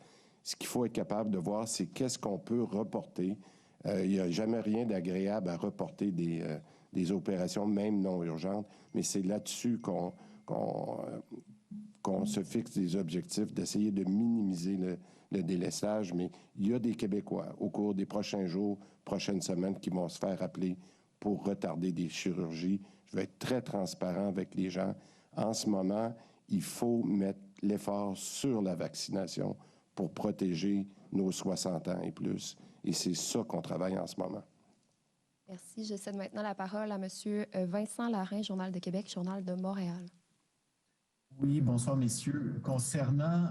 Ce qu'il faut être capable de voir, c'est qu'est-ce qu'on peut reporter. Il n'y a jamais rien d'agréable à reporter des opérations, même non urgentes, mais c'est là-dessus qu'on se fixe des objectifs, d'essayer de minimiser le délestage. Mais il y a des Québécois au cours des prochains jours, prochaines semaines, qui vont se faire appeler pour retarder des chirurgies. Je vais être très transparent avec les gens. En ce moment, il faut mettre l'effort sur la vaccination pour protéger nos 60 ans et plus. Et c'est ça qu'on travaille en ce moment. Merci. Je cède maintenant la parole à M. Vincent Larin, Journal de Québec, Journal de Montréal. Oui, bonsoir, messieurs. Concernant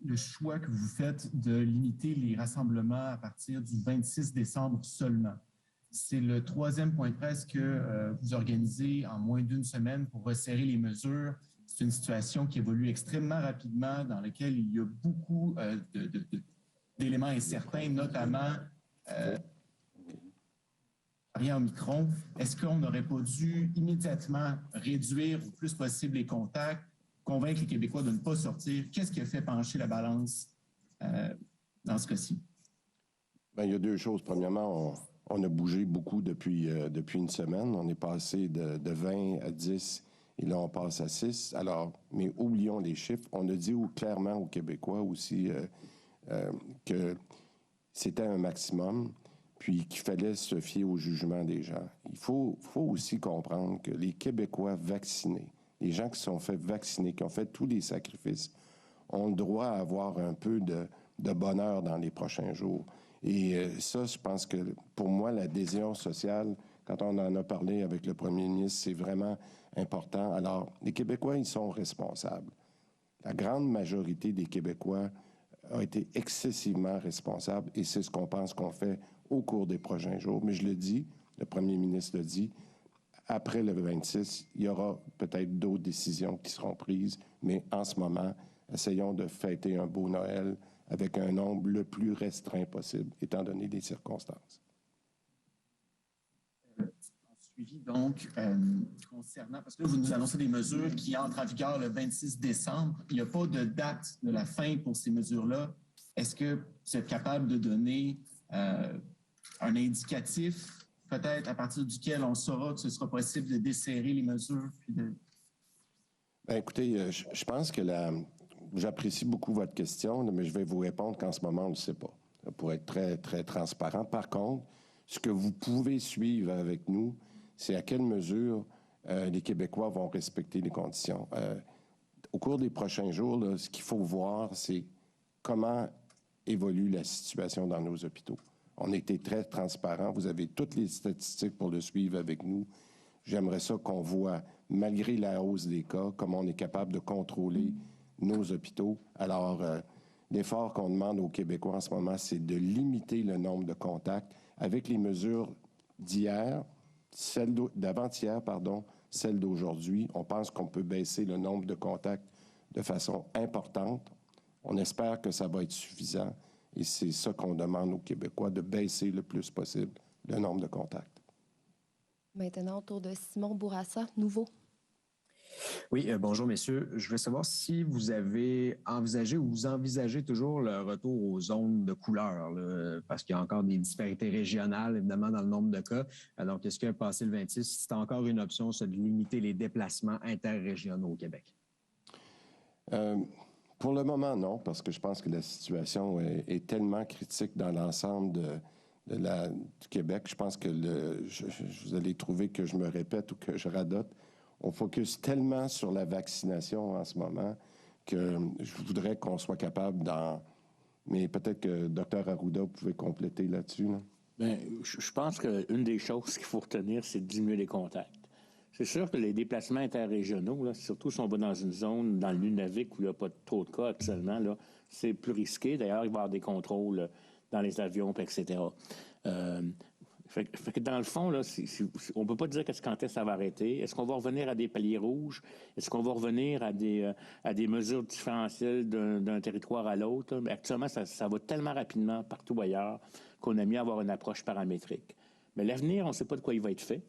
le choix que vous faites de limiter les rassemblements à partir du 26 décembre seulement, c'est le troisième point de presse que vous organisez en moins d'une semaine pour resserrer les mesures. C'est une situation qui évolue extrêmement rapidement, dans laquelle il y a beaucoup d'éléments incertains, notamment variant Omicron. Est-ce qu'on n'aurait pas dû immédiatement réduire au plus possible les contacts, convaincre les Québécois de ne pas sortir? Qu'est-ce qui a fait pencher la balance dans ce cas-ci? Bien, il y a deux choses. Premièrement, on a bougé beaucoup depuis une semaine. On est passé de 20 à 10 et là, on passe à 6. Alors, mais oublions les chiffres. On a dit clairement aux Québécois aussi que c'était un maximum, puis qu'il fallait se fier au jugement des gens. Il faut aussi comprendre que les Québécois vaccinés, les gens qui sont fait vacciner, qui ont fait tous les sacrifices, ont le droit à avoir un peu de bonheur dans les prochains jours. Et ça, je pense que pour moi, l'adhésion sociale, quand on en a parlé avec le premier ministre, c'est vraiment important. Alors, les Québécois, ils sont responsables. La grande majorité des Québécois a été excessivement responsables et c'est ce qu'on pense qu'on fait au cours des prochains jours. Mais je le dis, le premier ministre le dit, après le 26, il y aura peut-être d'autres décisions qui seront prises, mais en ce moment, essayons de fêter un beau Noël avec un nombre le plus restreint possible, étant donné les circonstances. Suivi donc, concernant, parce que là, vous nous annoncez des mesures qui entrent en vigueur le 26 décembre. Il n'y a pas de date de la fin pour ces mesures-là. Est-ce que vous êtes capable de donner un indicatif, peut-être à partir duquel on saura que ce sera possible de desserrer les mesures? Puis de... Bien, écoutez, je pense que j'apprécie beaucoup votre question, mais je vais vous répondre qu'en ce moment, on ne le sait pas, pour être très, très transparent. Par contre, ce que vous pouvez suivre avec nous, c'est à quelle mesure les Québécois vont respecter les conditions. Au cours des prochains jours, là, ce qu'il faut voir, c'est comment évolue la situation dans nos hôpitaux. On a été très transparent. Vous avez toutes les statistiques pour le suivre avec nous. J'aimerais ça qu'on voit, malgré la hausse des cas, comment on est capable de contrôler nos hôpitaux. Alors, l'effort qu'on demande aux Québécois en ce moment, c'est de limiter le nombre de contacts avec les mesures d'hier, celles d'avant-hier, celle d'aujourd'hui. On pense qu'on peut baisser le nombre de contacts de façon importante. On espère que ça va être suffisant et c'est ça qu'on demande aux Québécois, de baisser le plus possible le nombre de contacts. Maintenant, au tour de Simon Bourassa, nouveau. Oui, bonjour messieurs. Je voulais savoir si vous avez envisagé ou vous envisagez toujours le retour aux zones de couleur, là, parce qu'il y a encore des disparités régionales, évidemment, dans le nombre de cas. Donc, est-ce que passer le 26, c'est encore une option, c'est de limiter les déplacements interrégionaux au Québec? Pour le moment, non, parce que je pense que la situation est tellement critique dans l'ensemble du Québec. Je pense que vous allez trouver que je me répète ou que je radote. On focus tellement sur la vaccination en ce moment que je voudrais qu'on soit capable Mais peut-être que Dr Arruda, vous pouvez compléter là-dessus. Là. Bien, je pense qu'une des choses qu'il faut retenir, c'est de diminuer les contacts. C'est sûr que les déplacements interrégionaux, là, surtout si on va dans une zone, dans le Nunavik, où il n'y a pas trop de cas actuellement, là, c'est plus risqué. D'ailleurs, il va y avoir des contrôles dans les avions, etc. Fait que dans le fond, là, on ne peut pas dire quand est-ce que ça va arrêter. Est-ce qu'on va revenir à des paliers rouges? Est-ce qu'on va revenir à des mesures différentielles d'un territoire à l'autre? Mais actuellement, ça va tellement rapidement partout ailleurs qu'on a mis à avoir une approche paramétrique. Mais l'avenir, on ne sait pas de quoi il va être fait.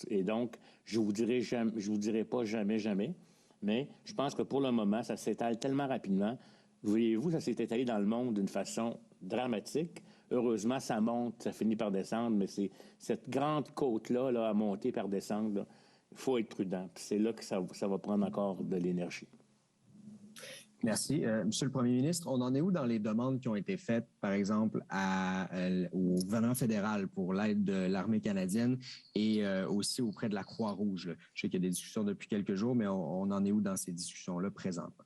Et donc, je vous dirai pas jamais, mais je pense que pour le moment, ça s'étale tellement rapidement. Voyez-vous, ça s'est étalé dans le monde d'une façon dramatique. Heureusement, ça monte, ça finit par descendre, mais c'est cette grande côte-là là, à monter par descendre, il faut être prudent. Puis c'est là que ça va prendre encore de l'énergie. Merci. Monsieur le Premier ministre, on en est où dans les demandes qui ont été faites, par exemple, au gouvernement fédéral pour l'aide de l'armée canadienne et aussi auprès de la Croix-Rouge? Je sais qu'il y a des discussions depuis quelques jours, mais on en est où dans ces discussions-là présentement?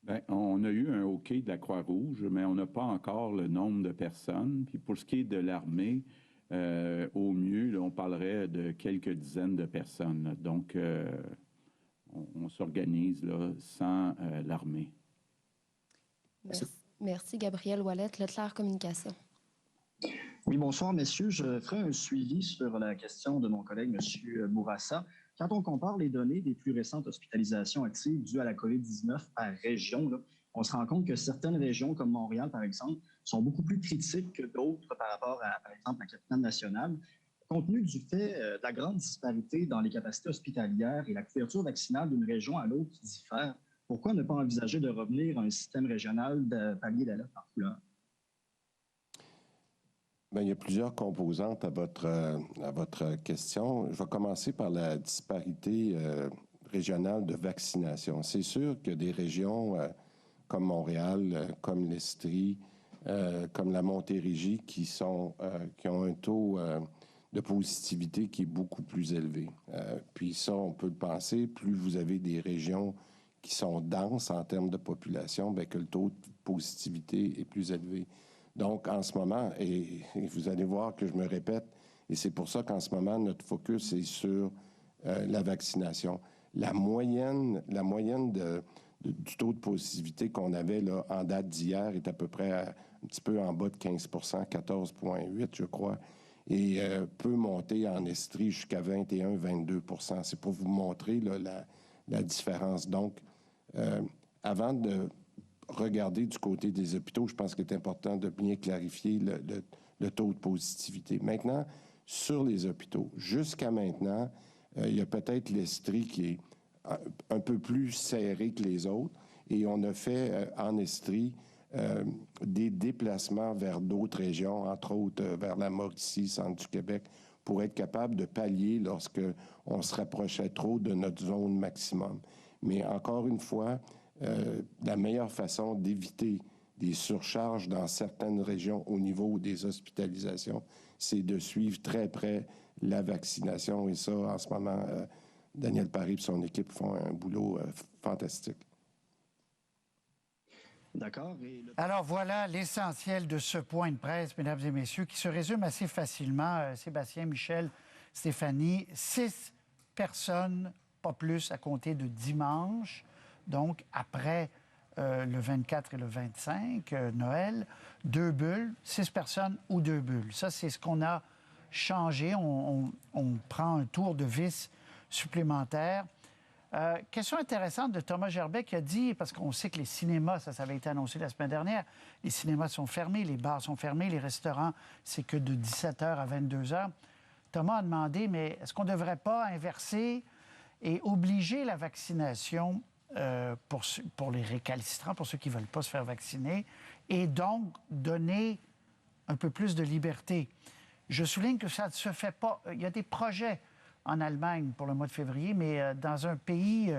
Bien, on a eu un OK de la Croix-Rouge, mais on n'a pas encore le nombre de personnes. Puis pour ce qui est de l'armée, au mieux, là, on parlerait de quelques dizaines de personnes. Donc, on s'organise là, sans l'armée. Merci, Gabriel Ouellet, Leclerc Communication. Oui, bonsoir, messieurs. Je ferai un suivi sur la question de mon collègue, M. Bourassa. Quand on compare les données des plus récentes hospitalisations actives dues à la COVID-19 par région, là, on se rend compte que certaines régions, comme Montréal, par exemple, sont beaucoup plus critiques que d'autres par rapport à, par exemple, la capitale nationale. Compte tenu du fait de la grande disparité dans les capacités hospitalières et la couverture vaccinale d'une région à l'autre qui diffère, pourquoi ne pas envisager de revenir à un système régional de paliers d'alerte par couleur? Bien, il y a plusieurs composantes à votre question. Je vais commencer par la disparité régionale de vaccination. C'est sûr que des régions comme Montréal, comme l'Estrie, comme la Montérégie, qui ont un taux de positivité qui est beaucoup plus élevé. Puis ça, on peut le penser, plus vous avez des régions qui sont denses en termes de population, bien que le taux de positivité est plus élevé. Donc, en ce moment, et vous allez voir que je me répète, et c'est pour ça qu'en ce moment, notre focus est sur la vaccination. La moyenne du taux de positivité qu'on avait là, en date d'hier est à peu près un petit peu en bas de 15 14,8 je crois, et peut monter en Estrie jusqu'à 21-22 C'est pour vous montrer là, la différence. Donc, avant de regarder du côté des hôpitaux, je pense qu'il est important de bien clarifier le taux de positivité. Maintenant, sur les hôpitaux, jusqu'à maintenant, il y a peut-être l'Estrie qui est un peu plus serré que les autres, et on a fait en Estrie des déplacements vers d'autres régions, entre autres vers la Mauricie, centre du Québec, pour être capable de pallier lorsque on se rapprochait trop de notre zone maximum. Mais encore une fois, la meilleure façon d'éviter des surcharges dans certaines régions au niveau des hospitalisations, c'est de suivre très près la vaccination. Et ça, en ce moment, Daniel Paré et son équipe font un boulot fantastique. D'accord. Alors voilà l'essentiel de ce point de presse, mesdames et messieurs, qui se résume assez facilement. Sébastien, Michel, Stéphanie, 6 personnes, pas plus, à compter de dimanche. Donc, après le 24 et le 25, Noël, 2 bulles, 6 personnes ou 2 bulles. Ça, c'est ce qu'on a changé. On prend un tour de vis supplémentaires. Question intéressante de Thomas Gerbet qui a dit, parce qu'on sait que les cinémas, ça avait été annoncé la semaine dernière, les cinémas sont fermés, les bars sont fermés, les restaurants, c'est que de 17h à 22h. Thomas a demandé, mais est-ce qu'on ne devrait pas inverser et obliger la vaccination pour les récalcitrants, pour ceux qui ne veulent pas se faire vacciner, et donc donner un peu plus de liberté? Je souligne que ça ne se fait pas. Il y a des projets en Allemagne pour le mois de février, mais dans un pays,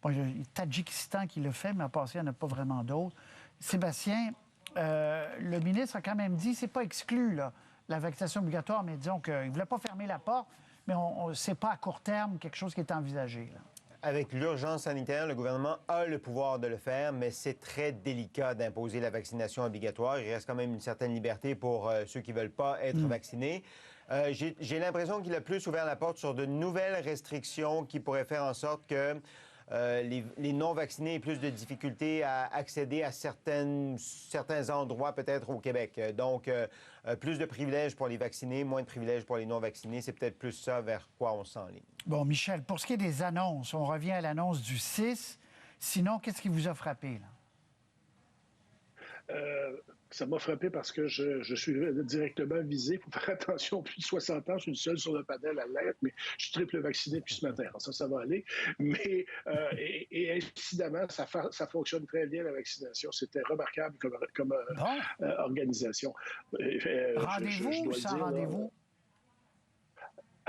bon, il y a le Tadjikistan qui le fait, mais à part ça, il n'y en a pas vraiment d'autres. Sébastien, le ministre a quand même dit, c'est pas exclu, là, la vaccination obligatoire, mais disons qu'il ne voulait pas fermer la porte, mais c'est pas à court terme quelque chose qui est envisagé, là. Avec l'urgence sanitaire, le gouvernement a le pouvoir de le faire, mais c'est très délicat d'imposer la vaccination obligatoire. Il reste quand même une certaine liberté pour ceux qui ne veulent pas être vaccinés. J'ai l'impression qu'il a plus ouvert la porte sur de nouvelles restrictions qui pourraient faire en sorte que les non-vaccinés aient plus de difficultés à accéder à certains endroits peut-être au Québec. Donc, plus de privilèges pour les vaccinés, moins de privilèges pour les non-vaccinés. C'est peut-être plus ça vers quoi on s'enligne. Bon, Michel, pour ce qui est des annonces, on revient à l'annonce du 6. Sinon, qu'est-ce qui vous a frappé, là? Ça m'a frappé parce que je suis directement visé. Il faut faire attention, plus de 60 ans, je suis le seul sur le panel à l'être, mais je suis triple vacciné depuis ce matin. Alors ça va aller. Mais, et incidemment, ça fonctionne très bien, la vaccination. C'était remarquable comme organisation. Rendez-vous ou sans rendez-vous?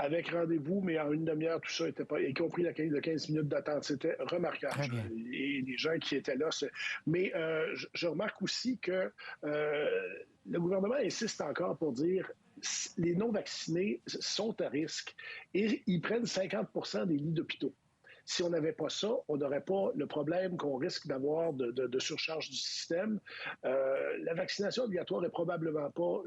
Avec rendez-vous, mais en une demi-heure, tout ça n'était pas, y compris le 15 minutes d'attente. C'était remarquable. Et les gens qui étaient là. Mais je remarque aussi que le gouvernement insiste encore pour dire les non-vaccinés sont à risque et ils prennent 50% des lits d'hôpitaux. Si on n'avait pas ça, on n'aurait pas le problème qu'on risque d'avoir de surcharge du système. La vaccination obligatoire n'est probablement pas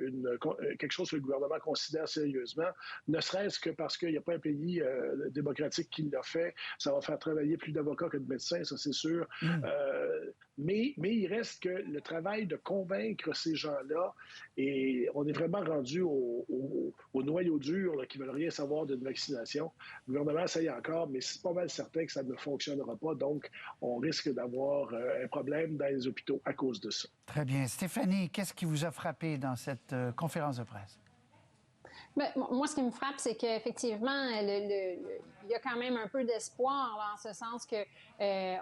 quelque chose que le gouvernement considère sérieusement, ne serait-ce que parce qu'il n'y a pas un pays démocratique qui l'a fait. Ça va faire travailler plus d'avocats que de médecins, ça c'est sûr. Mais il reste que le travail de convaincre ces gens-là, et on est vraiment rendu au noyau dur là, qui ne veulent rien savoir d'une vaccination. Le gouvernement essaye encore, mais c'est pas mal certain que ça ne fonctionnera pas. Donc, on risque d'avoir un problème dans les hôpitaux à cause de ça. Très bien. Stéphanie, qu'est-ce qui vous a frappé dans cette conférence de presse? Bien, moi, ce qui me frappe, c'est qu'effectivement, il y a quand même un peu d'espoir, là, en ce sens que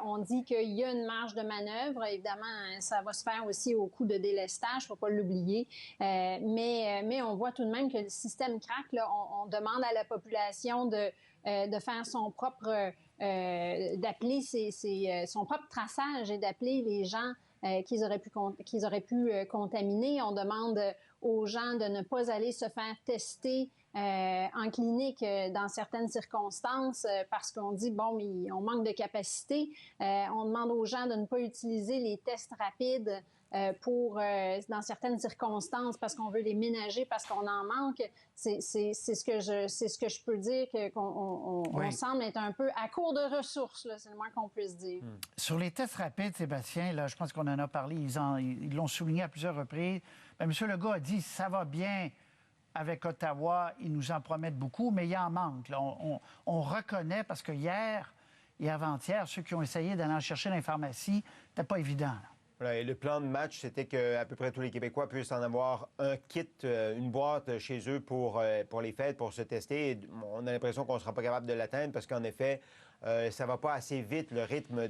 on dit qu'il y a une marge de manœuvre. Évidemment, ça va se faire aussi au coût de délestage, il ne faut pas l'oublier. Mais on voit tout de même que le système craque. Là, on demande à la population de faire son propre, d'appeler son propre traçage et d'appeler les gens qu'ils auraient pu contaminer. On demande aux gens de ne pas aller se faire tester en clinique dans certaines circonstances parce qu'on dit, bon, mais on manque de capacité. On demande aux gens de ne pas utiliser les tests rapides dans certaines circonstances parce qu'on veut les ménager, parce qu'on en manque. C'est ce que je peux dire, qu'on semble être un peu à court de ressources, là, c'est le moins qu'on puisse dire. Sur les tests rapides, Sébastien, là, je pense qu'on en a parlé, ils l'ont souligné à plusieurs reprises. Ben, M. Legault a dit, ça va bien avec Ottawa, ils nous en promettent beaucoup, mais il en manque. Là. On reconnaît, parce que hier et avant-hier, ceux qui ont essayé d'aller en chercher dans les pharmacies, c'était pas évident, là. Voilà, et le plan de match, c'était qu'à peu près tous les Québécois puissent en avoir un kit, une boîte chez eux pour les fêtes, pour se tester. Et on a l'impression qu'on ne sera pas capable de l'atteindre parce qu'en effet, ça ne va pas assez vite, le rythme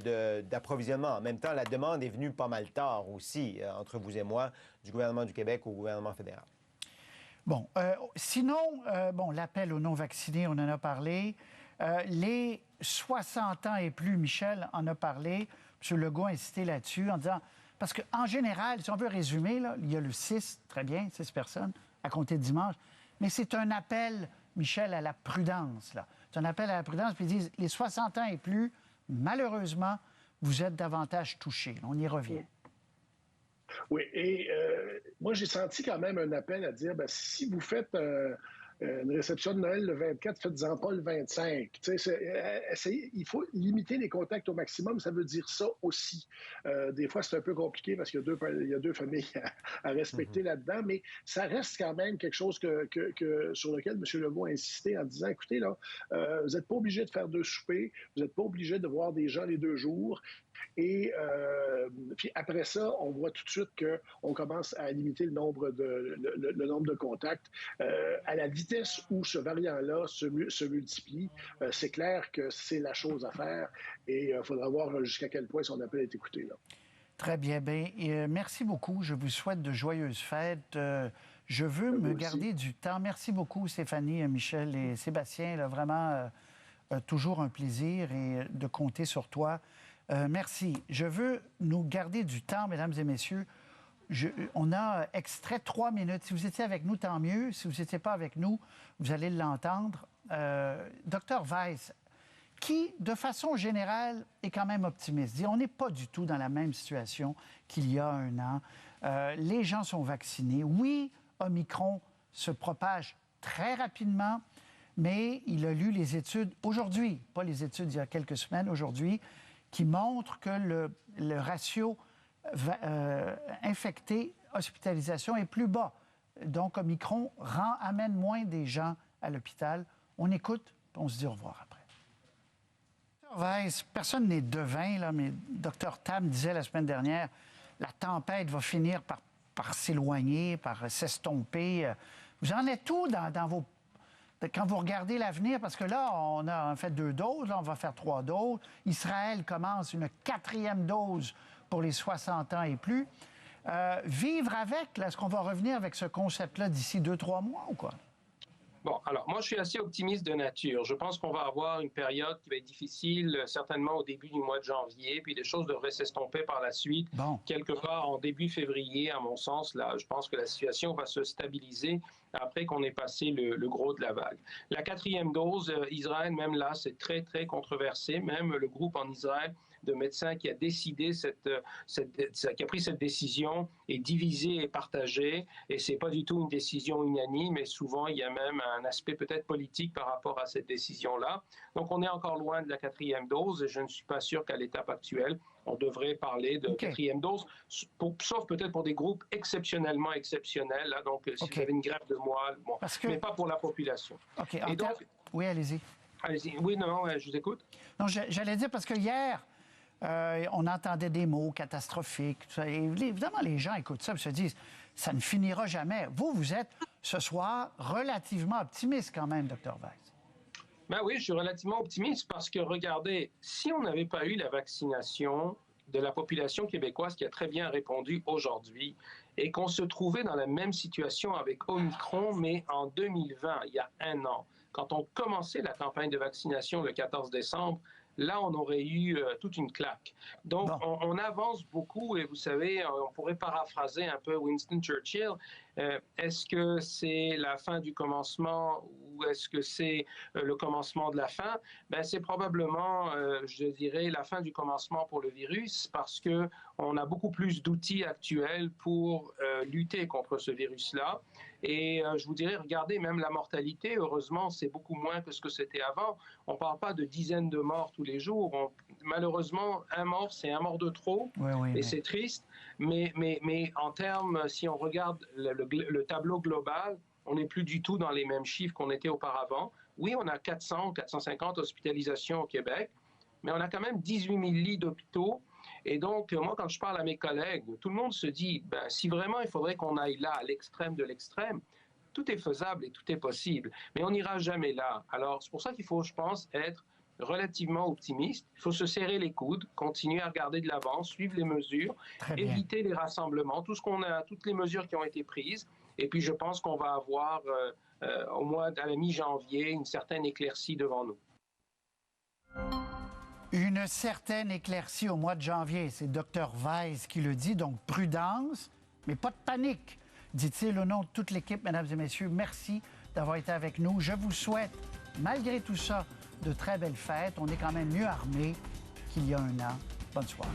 d'approvisionnement. En même temps, la demande est venue pas mal tard aussi, entre vous et moi, du gouvernement du Québec au gouvernement fédéral. Bon, sinon, l'appel aux non-vaccinés, on en a parlé. Les 60 ans et plus, Michel en a parlé. M. Legault a insisté là-dessus en disant... Parce qu'en général, si on veut résumer, là, il y a le 6, très bien, 6 personnes, à compter de dimanche. Mais c'est un appel, Michel, à la prudence, là. C'est un appel à la prudence, puis ils disent, les 60 ans et plus, malheureusement, vous êtes davantage touchés. On y revient. Oui, et moi, j'ai senti quand même un appel à dire, bien, si vous faites une réception de Noël le 24, faites-en pas le 25. Il faut limiter les contacts au maximum, ça veut dire ça aussi. Des fois, c'est un peu compliqué parce qu'il y a deux familles à respecter là-dedans, mais ça reste quand même quelque chose sur lequel M. Legault a insisté en disant, écoutez, là, vous n'êtes pas obligé de faire 2 soupers, vous n'êtes pas obligé de voir des gens les 2 jours. Et puis après ça, on voit tout de suite qu'on commence à limiter le nombre de contacts. À la vitesse où ce variant-là se multiplie, c'est clair que c'est la chose à faire et il faudra voir jusqu'à quel point son appel est écouté. Là. Très bien. Merci beaucoup. Je vous souhaite de joyeuses fêtes. Je veux me garder du temps. Merci beaucoup, Stéphanie, Michel et Sébastien. Là, vraiment, toujours un plaisir et de compter sur toi. Merci. Je veux nous garder du temps, mesdames et messieurs. On a extrait 3 minutes. Si vous étiez avec nous, tant mieux. Si vous n'étiez pas avec nous, vous allez l'entendre. Dr Weiss, qui, de façon générale, est quand même optimiste. Dit, on n'est pas du tout dans la même situation qu'il y a 1 an. Les gens sont vaccinés. Oui, Omicron se propage très rapidement, mais il a lu les études aujourd'hui, pas les études d'il y a quelques semaines, aujourd'hui, qui montrent que le ratio infecté-hospitalisation est plus bas. Donc, Omicron amène moins des gens à l'hôpital. On écoute, on se dit au revoir après. Dr Weiss, personne n'est devin, là, mais Dr Tam disait la semaine dernière, la tempête va finir par s'éloigner, par s'estomper. Vous en êtes où dans vos... Quand vous regardez l'avenir, parce que là, on a fait 2 doses, là, on va faire 3 doses. Israël commence une 4e dose pour les 60 ans et plus. Vivre avec, là, est-ce qu'on va revenir avec ce concept-là d'ici 2-3 mois ou quoi? Bon, alors moi je suis assez optimiste de nature. Je pense qu'on va avoir une période qui va être difficile, certainement au début du mois de janvier, puis les choses devraient s'estomper par la suite. Quelque part en début février, à mon sens, là, je pense que la situation va se stabiliser après qu'on ait passé le gros de la vague. La 4e dose, Israël, même là, c'est très, très controversé. Même le groupe en Israël de médecins qui a décidé qui a pris cette décision est divisé et partagé, et c'est pas du tout une décision unanime, et souvent il y a même un aspect peut-être politique par rapport à cette décision-là. Donc on est encore loin de la 4e dose, et je ne suis pas sûr qu'à l'étape actuelle, on devrait parler de 4e dose, sauf peut-être pour des groupes exceptionnellement exceptionnels, là, donc si vous avez une greffe de moelle, bon, mais pas pour la population. Et donc, oui, allez-y. Allez-y. Oui, non, je vous écoute. Non, j'allais dire parce que hier, on entendait des mots catastrophiques. Tout ça, et évidemment, les gens écoutent ça et se disent, ça ne finira jamais. Vous êtes, ce soir, relativement optimiste quand même, Dr Weiss. Ben oui, je suis relativement optimiste parce que, regardez, si on n'avait pas eu la vaccination de la population québécoise qui a très bien répondu aujourd'hui et qu'on se trouvait dans la même situation avec Omicron, mais en 2020, il y a 1 an, quand on commençait la campagne de vaccination le 14 décembre, là, on aurait eu toute une claque. Donc, on avance beaucoup et vous savez, on pourrait paraphraser un peu Winston Churchill. Est-ce que c'est la fin du commencement ou est-ce que c'est le commencement de la fin? Ben, c'est probablement, je dirais, la fin du commencement pour le virus parce qu'on a beaucoup plus d'outils actuels pour lutter contre ce virus-là. Et je vous dirais, regardez, même la mortalité, heureusement, c'est beaucoup moins que ce que c'était avant. On ne parle pas de dizaines de morts tous les jours. Malheureusement, 1 mort, c'est 1 mort de trop. Et c'est triste. Mais en termes, si on regarde le tableau global, on n'est plus du tout dans les mêmes chiffres qu'on était auparavant. Oui, on a 400, 450 hospitalisations au Québec, mais on a quand même 18 000 lits d'hôpitaux. Et donc, moi, quand je parle à mes collègues, tout le monde se dit, ben, si vraiment il faudrait qu'on aille là, à l'extrême de l'extrême, tout est faisable et tout est possible. Mais on n'ira jamais là. Alors, c'est pour ça qu'il faut, je pense, être relativement optimiste. Il faut se serrer les coudes, continuer à regarder de l'avant, suivre les mesures, éviter les rassemblements, toutes les mesures qui ont été prises. Et puis, je pense qu'on va avoir, au moins à la mi-janvier, une certaine éclaircie devant nous. Une certaine éclaircie au mois de janvier, c'est Dr Weiss qui le dit, donc prudence, mais pas de panique, dit-il au nom de toute l'équipe. Mesdames et messieurs, merci d'avoir été avec nous. Je vous souhaite, malgré tout ça, de très belles fêtes. On est quand même mieux armés qu'il y a 1 an. Bonne soirée.